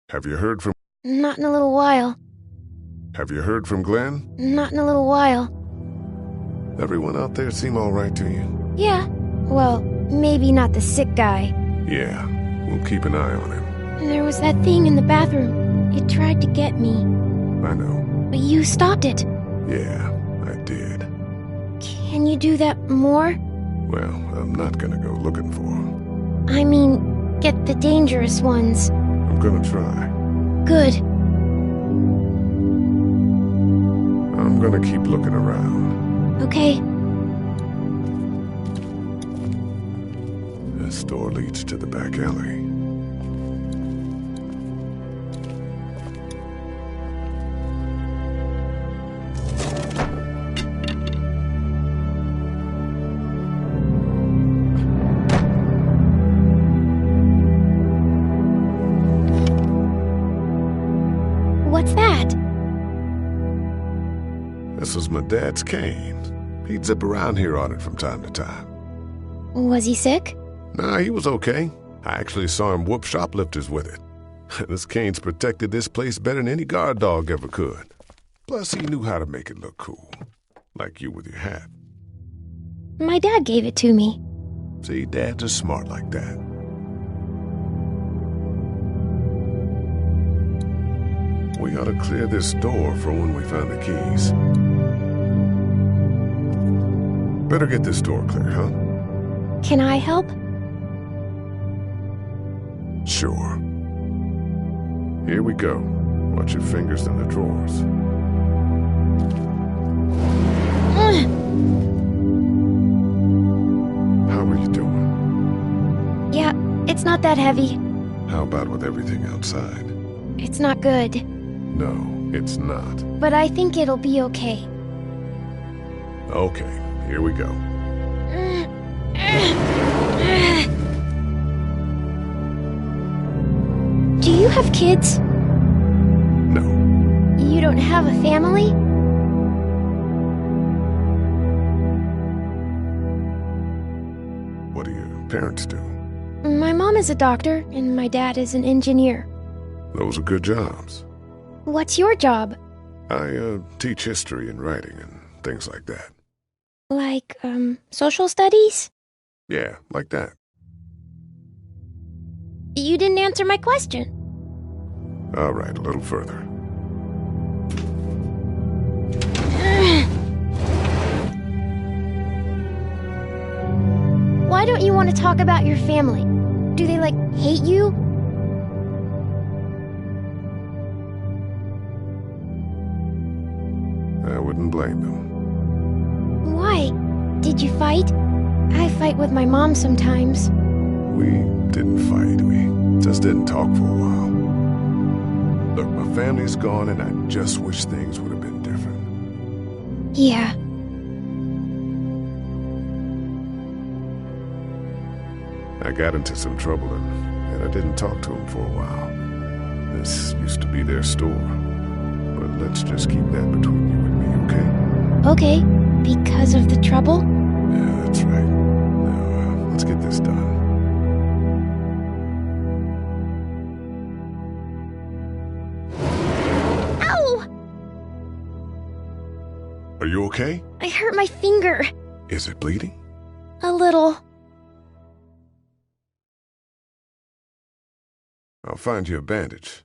Have you heard from... Not in a little while. Have you heard from Glenn? Not in a little while. Everyone out there seem all right to you? Yeah. Well, maybe not the sick guy. Yeah, we'll keep an eye on him. There was that thing in the bathroom. It tried to get me. I know. But you stopped it. Yeah, I did. Can you do that more? Well, I'm not gonna go looking for him. I mean, get the dangerous ones. I'm gonna try. Good. I'm gonna keep looking around. Okay. This door leads to the back alley. What's that? This was my dad's cane. He'd zip around here on it from time to time. Was he sick? Nah, he was okay. I actually saw him whoop shoplifters with it. This cane's protected this place better than any guard dog ever could. Plus, he knew how to make it look cool. Like you with your hat. My dad gave it to me. See, dads are smart like that. We ought to clear this door for when we find the keys. Better get this door clear, huh? Can I help? Sure. Here we go. Watch your fingers in the drawers. How are you doing? Yeah, it's not that heavy. How about with everything outside? It's not good. No, it's not. But I think it'll be okay. Okay, here we go. Do you have kids? No. You don't have a family? What do your parents do? My mom is a doctor, and my dad is an engineer. Those are good jobs. What's your job? I teach history and writing and things like that. Like, social studies? Yeah, like that. You didn't answer my question. All right, a little further. Why don't you want to talk about your family? Do they, hate you? I wouldn't blame them. Why? Did Did you fight? I fight with my mom sometimes. We didn't fight. We just didn't talk for a while. Look, my family's gone, and I just wish things would have been different. Yeah. I got into some trouble, and I didn't talk to them for a while. This used to be their store. But let's just keep that between you and me, okay? Okay. Because of the trouble? Yeah, that's right. Now, let's get this done. Ow! Are you okay? I hurt my finger. Is it bleeding? A little. I'll find you a bandage.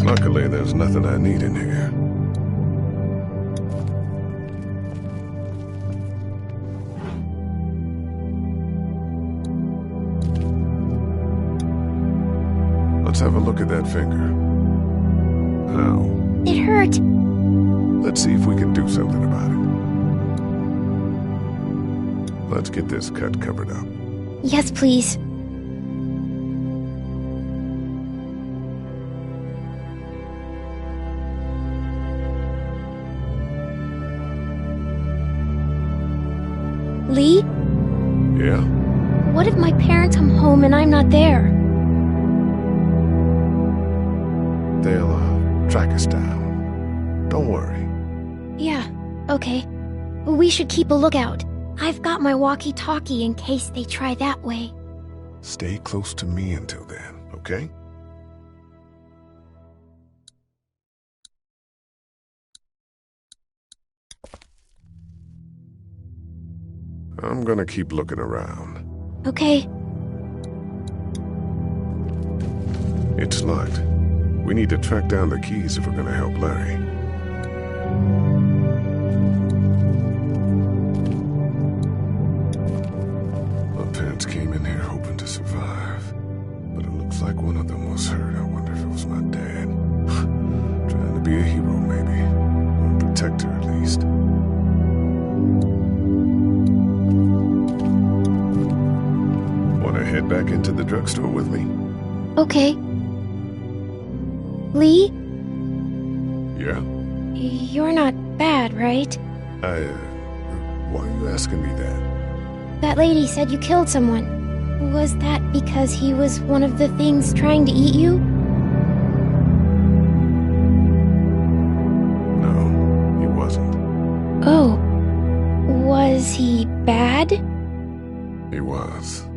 Luckily, there's nothing I need in here. Let's have a look at that finger. Ow. It hurt. Let's see if we can do something about it. Let's get this cut covered up. Yes, please. Lee? Yeah? What if my parents come home and I'm not there? They'll, track us down. Don't worry. Yeah, okay. We should keep a lookout. I've got my walkie-talkie in case they try that way. Stay close to me until then, okay? I'm gonna keep looking around. Okay. It's locked. We need to track down the keys if we're gonna help Larry. My parents came in here hoping to survive, but it looks like one of them was hurt. I wonder if it was my dad. Trying to be a hero, maybe. Or a protector, at least. Wanna head back into the drugstore with me? Okay. Lee? Yeah? You're not bad, right? Why are you asking me that? That lady said you killed someone. Was that because he was one of the things trying to eat you? No, he wasn't. Oh. Was he bad? He was.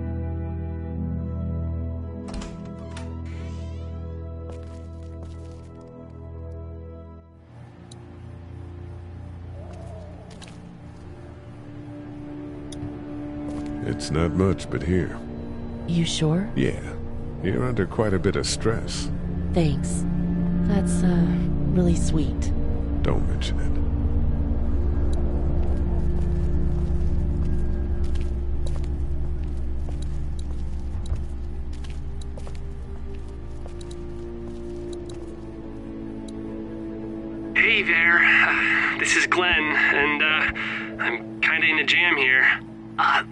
It's not much, but here. You sure? Yeah. You're under quite a bit of stress. Thanks. That's, really sweet. Don't mention it. Hey there. This is Glenn, and, I'm kinda in a jam here.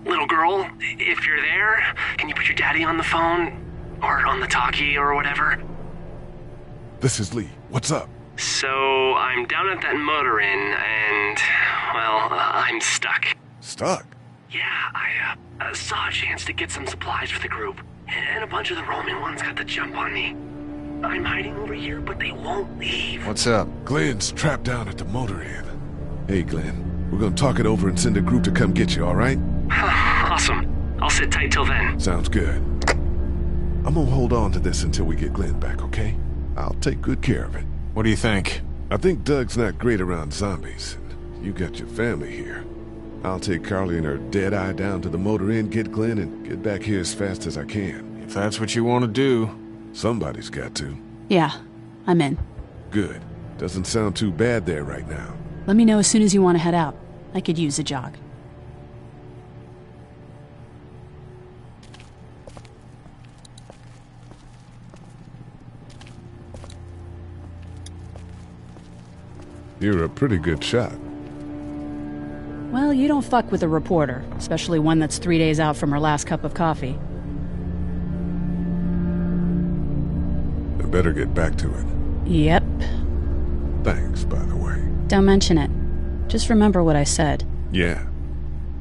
Little girl, if you're there, can you put your daddy on the phone? Or on the talkie or whatever? This is Lee. What's up? So, I'm down at that motor inn, and, well, I'm stuck. Stuck? Yeah, I saw a chance to get some supplies for the group, and a bunch of the Roman ones got the jump on me. I'm hiding over here, but they won't leave. What's up? Glenn's trapped down at the motor inn. Hey, Glenn, we're gonna talk it over and send a group to come get you, all right? Awesome. I'll sit tight till then. Sounds good. I'm gonna hold on to this until we get Glenn back, okay? I'll take good care of it. What do you think? I think Doug's not great around zombies. You got your family here. I'll take Carly and her dead eye down to the motor inn, get Glenn, and get back here as fast as I can. If that's what you want to do. Somebody's got to. Yeah, I'm in. Good. Doesn't sound too bad there right now. Let me know as soon as you want to head out. I could use a jog. You're a pretty good shot. Well, you don't fuck with a reporter, especially one that's 3 days out from her last cup of coffee. I better get back to it. Yep. Thanks, by the way. Don't mention it. Just remember what I said. Yeah,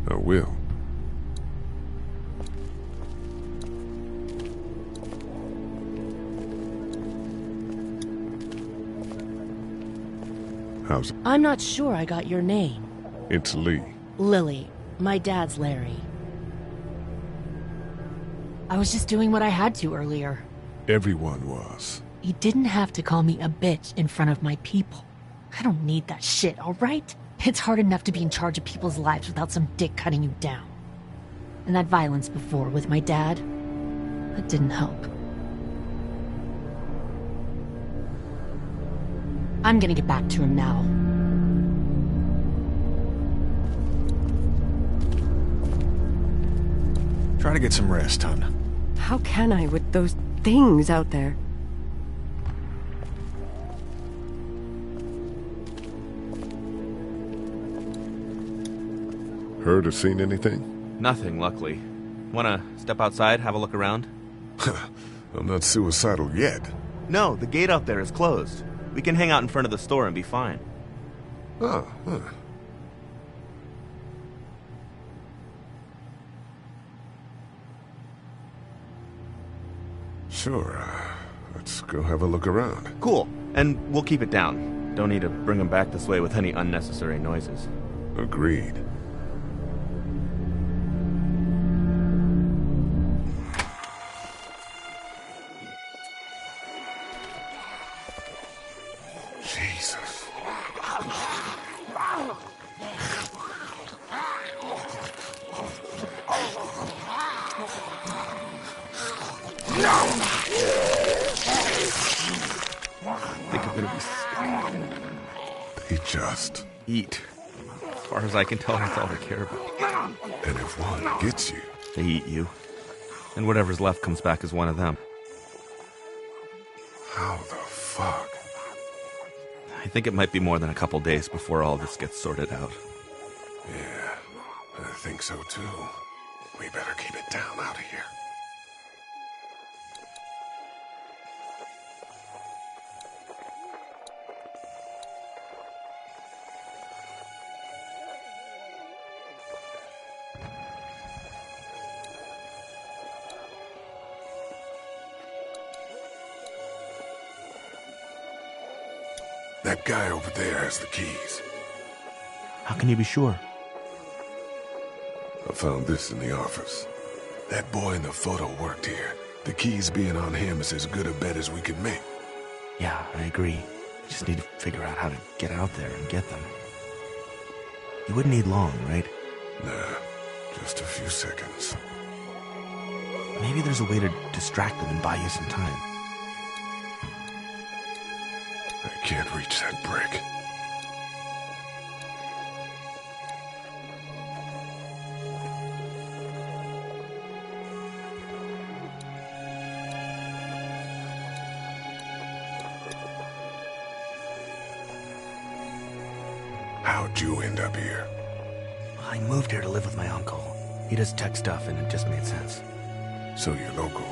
I will. How's it? I'm not sure I got your name. It's Lee. Lily. My dad's Larry. I was just doing what I had to earlier. Everyone was. You didn't have to call me a bitch in front of my people. I don't need that shit, alright? It's hard enough to be in charge of people's lives without some dick cutting you down. And that violence before with my dad, that didn't help. I'm gonna get back to him now. Try to get some rest, hon. How can I with those things out there? Heard or seen anything? Nothing, luckily. Wanna step outside, have a look around? I'm not suicidal yet. No, the gate out there is closed. We can hang out in front of the store and be fine. Oh, huh. Sure, let's go have a look around. Cool, and we'll keep it down. Don't need to bring them back this way with any unnecessary noises. Agreed. Jesus. Think I'm gonna be... They just... eat. As far as I can tell, that's all they care about. And if one gets you... They eat you. And whatever's left comes back as one of them. How the fuck? I think it might be more than a couple days before all this gets sorted out. Yeah, I think so too. We better keep it down out of here. That guy over there has the keys. How can you be sure? I found this in the office. That boy in the photo worked here. The keys being on him is as good a bet as we could make. Yeah, I agree. We just need to figure out how to get out there and get them. You wouldn't need long, right? Nah, just a few seconds. Maybe there's a way to distract them and buy you some time. I can't reach that brick. How'd you end up here? I moved here to live with my uncle. He does tech stuff, and it just made sense. So you're local.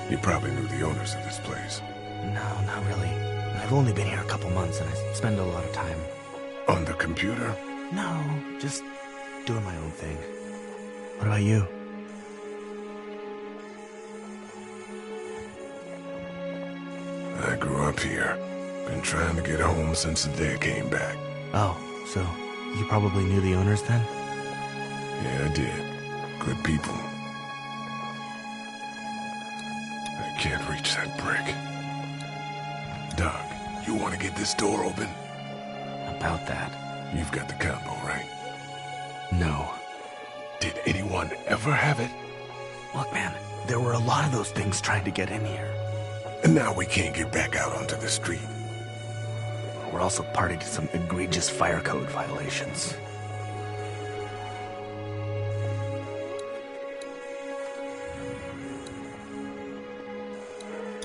You probably knew the owners of this place. No, not really. I've only been here a couple months, and I spend a lot of time... On the computer? No, just doing my own thing. What about you? I grew up here. Been trying to get home since the day I came back. Oh, so you probably knew the owners then? Yeah, I did. Good people. I can't reach that brick. Doug, you want to get this door open? About that. You've got the combo, right? No. Did anyone ever have it? Look, man, there were a lot of those things trying to get in here. And now we can't get back out onto the street. We're also party to some egregious fire code violations.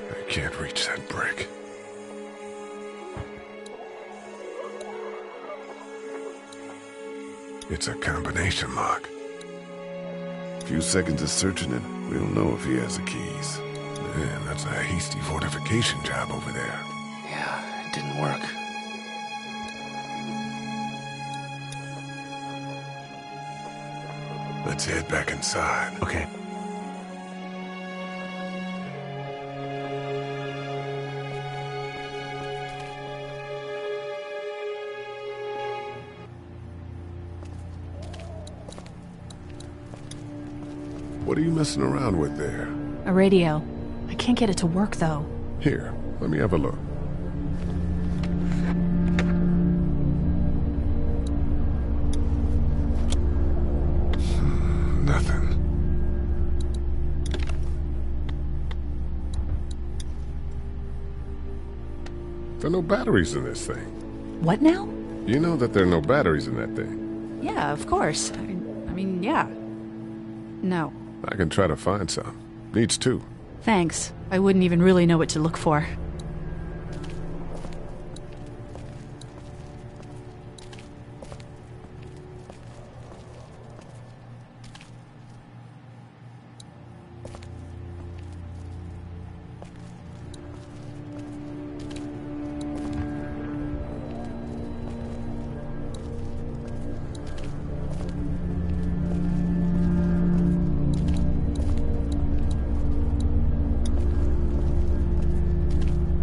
I can't reach that brick. It's a combination lock. A few seconds of searching it, we'll know if he has the keys. Man, that's a hasty fortification job over there. Yeah, it didn't work. Let's head back inside. Okay. What are you messing around with there? A radio. I can't get it to work, though. Here, let me have a look. Nothing. There are no batteries in this thing. What now? You know that there are no batteries in that thing. Yeah, of course. I mean, yeah. No. I can try to find some. Needs two. Thanks. I wouldn't even really know what to look for.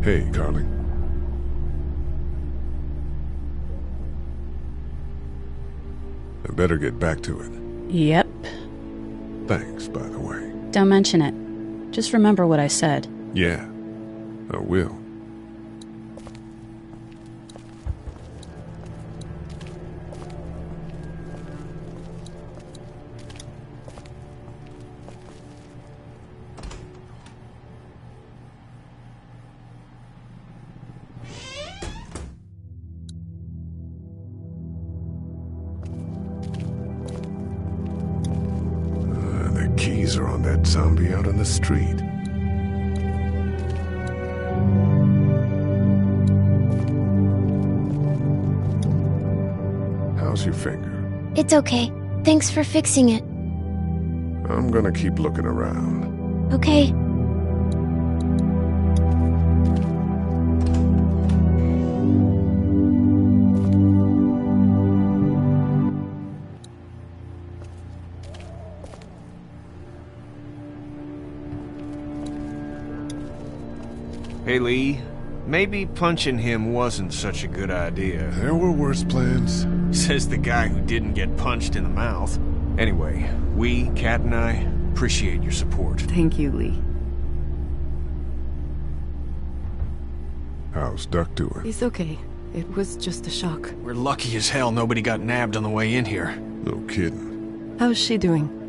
Hey, Carly. I better get back to it. Yep. Thanks, by the way. Don't mention it. Just remember what I said. Yeah, I will. Keys are on that zombie out on the street. How's your finger? It's okay. Thanks for fixing it. I'm gonna keep looking around. Okay. Hey, Lee. Maybe punching him wasn't such a good idea. There were worse plans. Says the guy who didn't get punched in the mouth. Anyway, we, Kat and I, appreciate your support. Thank you, Lee. How's Duck doing? He's okay. It was just a shock. We're lucky as hell nobody got nabbed on the way in here. No kidding. How's she doing?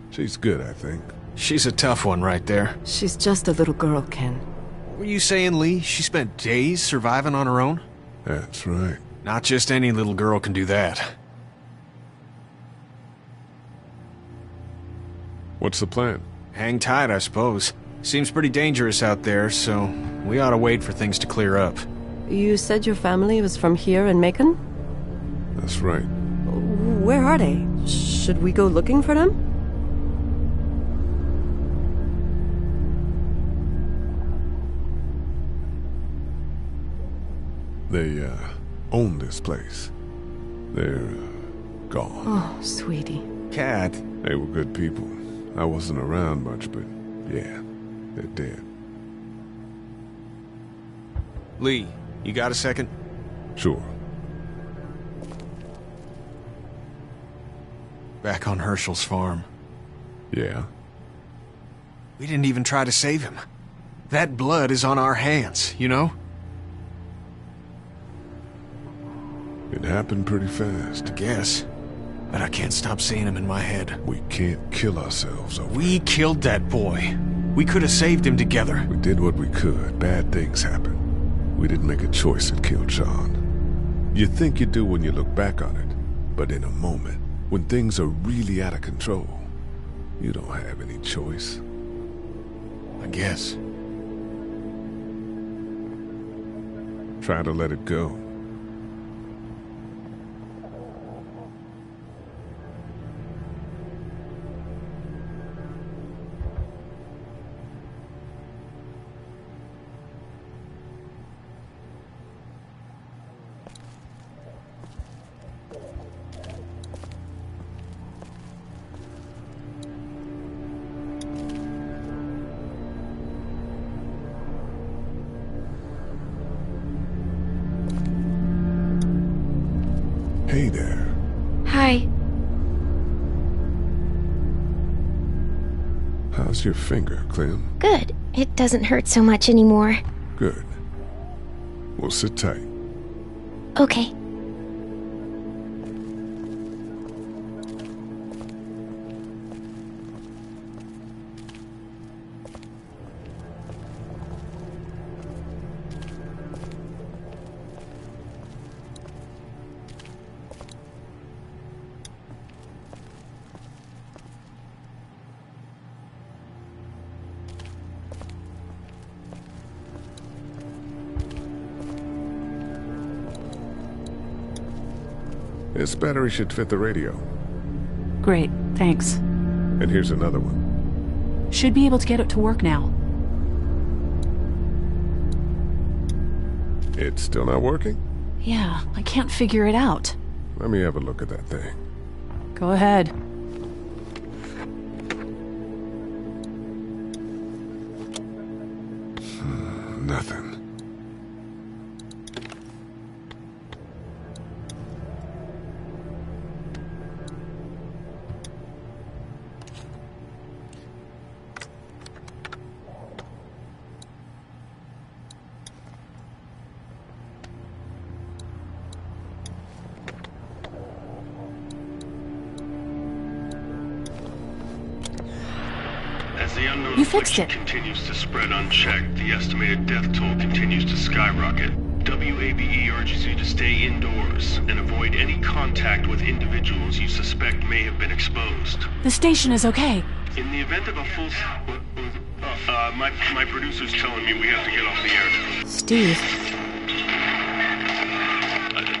She's good, I think. She's a tough one right there. She's just a little girl, Ken. Were you saying, Lee, she spent days surviving on her own? That's right. Not just any little girl can do that. What's the plan? Hang tight, I suppose. Seems pretty dangerous out there, so we ought to wait for things to clear up. You said your family was from here in Macon? That's right. Where are they? Should we go looking for them? They, own this place. They're, gone. Oh, sweetie. Kat. They were good people. I wasn't around much, but yeah, they're dead. Lee, you got a second? Sure. Back on Herschel's farm. Yeah? We didn't even try to save him. That blood is on our hands, you know? It happened pretty fast. I guess. But I can't stop seeing him in my head. We can't kill ourselves over We killed that boy. We could have saved him together. We did what we could. Bad things happen. We didn't make a choice that killed Sean. You think you do when you look back on it. But in a moment, when things are really out of control, you don't have any choice. I guess. Try to let it go. Hey there. Hi. How's your finger, Clem? Good. It doesn't hurt so much anymore. Good. Well, sit tight. Okay. This battery should fit the radio. Great, thanks. And here's another one. Should be able to get it to work now. It's still not working? Yeah, I can't figure it out. Let me have a look at that thing. Go ahead. Nothing. As the unknown You fixed affliction continues to spread unchecked, the estimated death toll continues to skyrocket. WABE urges you to stay indoors and avoid any contact with individuals you suspect may have been exposed. The station is okay. In the event of a full... my producer's telling me we have to get off the air. Steve.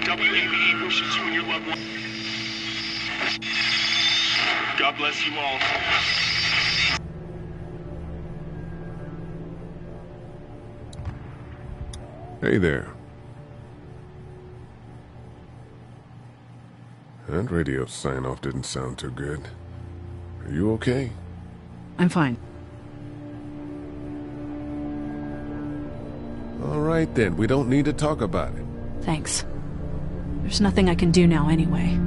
WABE wishes you and your loved one... God bless you all. Hey there. That radio sign-off didn't sound too good. Are you okay? I'm fine. All right then, we don't need to talk about it. Thanks. There's nothing I can do now anyway.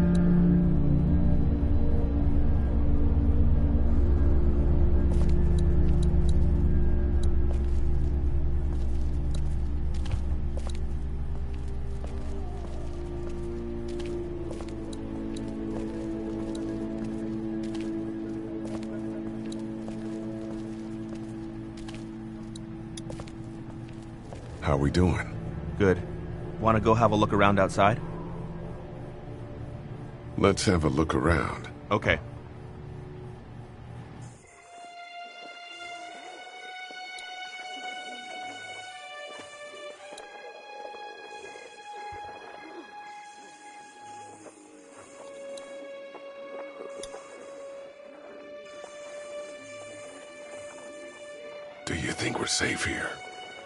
How we doing? Good. Want to go have a look around outside? Let's have a look around. Okay. Do you think we're safe here?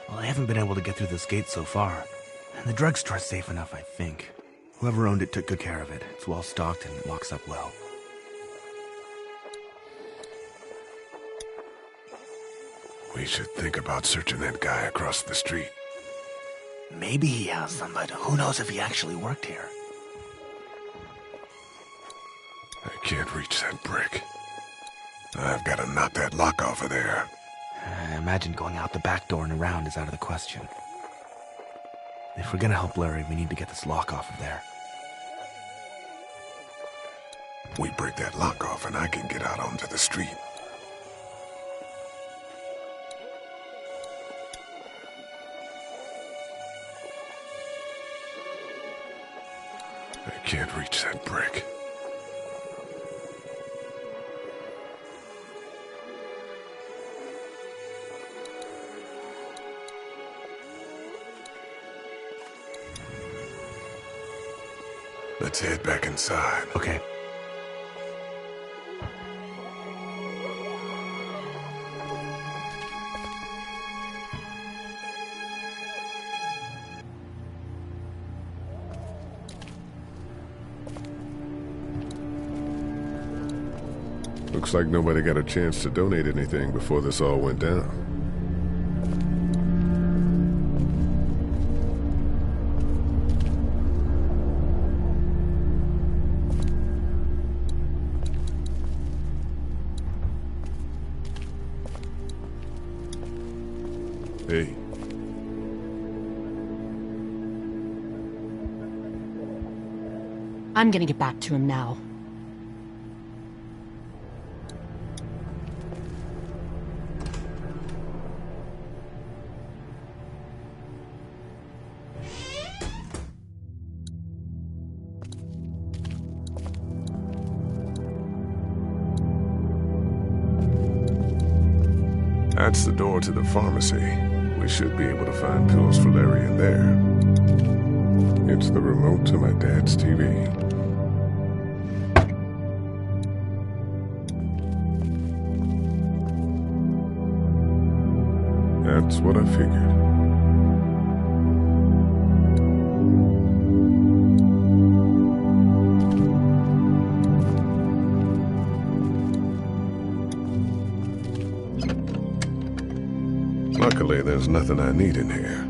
Well, I haven't been able to get through this gate so far. And the drugstore's safe enough, I think. Whoever owned it took good care of it. It's well stocked and it locks up well. We should think about searching that guy across the street. Maybe he has them, but who knows if he actually worked here. I can't reach that brick. I've got to knock that lock off of there. I imagine going out the back door and around is out of the question. If we're gonna help Larry, we need to get this lock off of there. We break that lock off and I can get out onto the street. I can't reach that brick. Let's head back inside. Okay. Looks like nobody got a chance to donate anything before this all went down. Hey. I'm gonna get back to him now. That's the door to the pharmacy. We should be able to find pills for Larry in there. It's the remote to my dad's TV. That's what I figured. Luckily, there's nothing I need in here.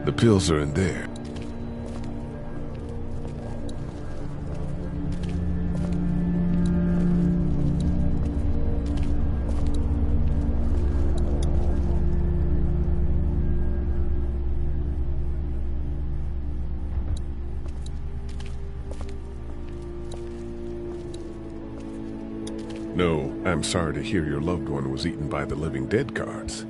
The pills are in there. No, I'm sorry to hear your loved one was eaten by the living dead cards.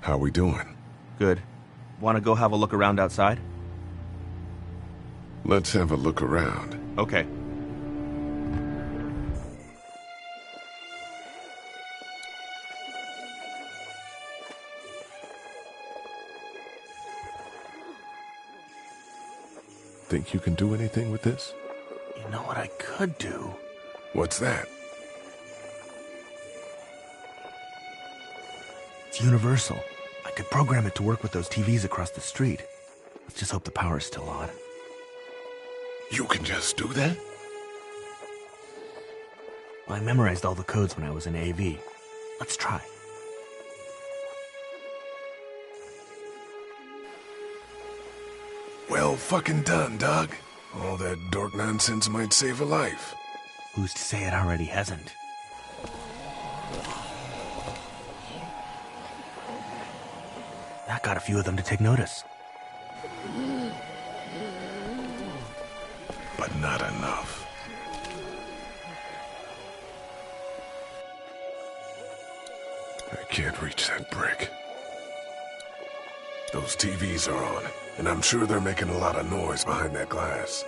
How we doing? Good. Want to go have a look around outside? Let's have a look around. Okay. Think you can do anything with this? You know what I could do? What's that? It's universal. I could program it to work with those TVs across the street. Let's just hope the power's still on. You can just do that? Well, I memorized all the codes when I was in AV. Let's try. Well fucking done, Doug. All that dork nonsense might save a life. Who's to say it already hasn't? That got a few of them to take notice. But not enough. I can't reach that brick. Those TVs are on, and I'm sure they're making a lot of noise behind that glass.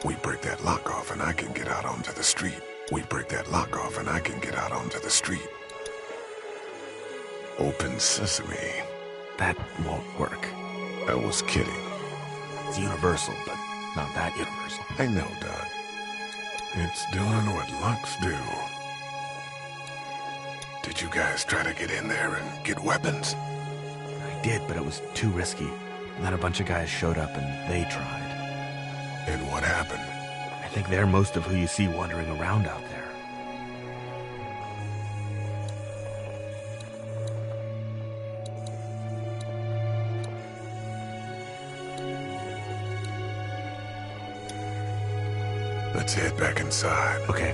We break that lock off and I can get out onto the street. We break that lock off and I can get out onto the street. Open sesame. That won't work. I was kidding. It's universal, but not that universal. I know, Doug. It's doing what locks do. Did you guys try to get in there and get weapons? I did, but it was too risky. And then a bunch of guys showed up and they tried. And what happened? I think they're most of who you see wandering around out there. Let's head back inside. Okay.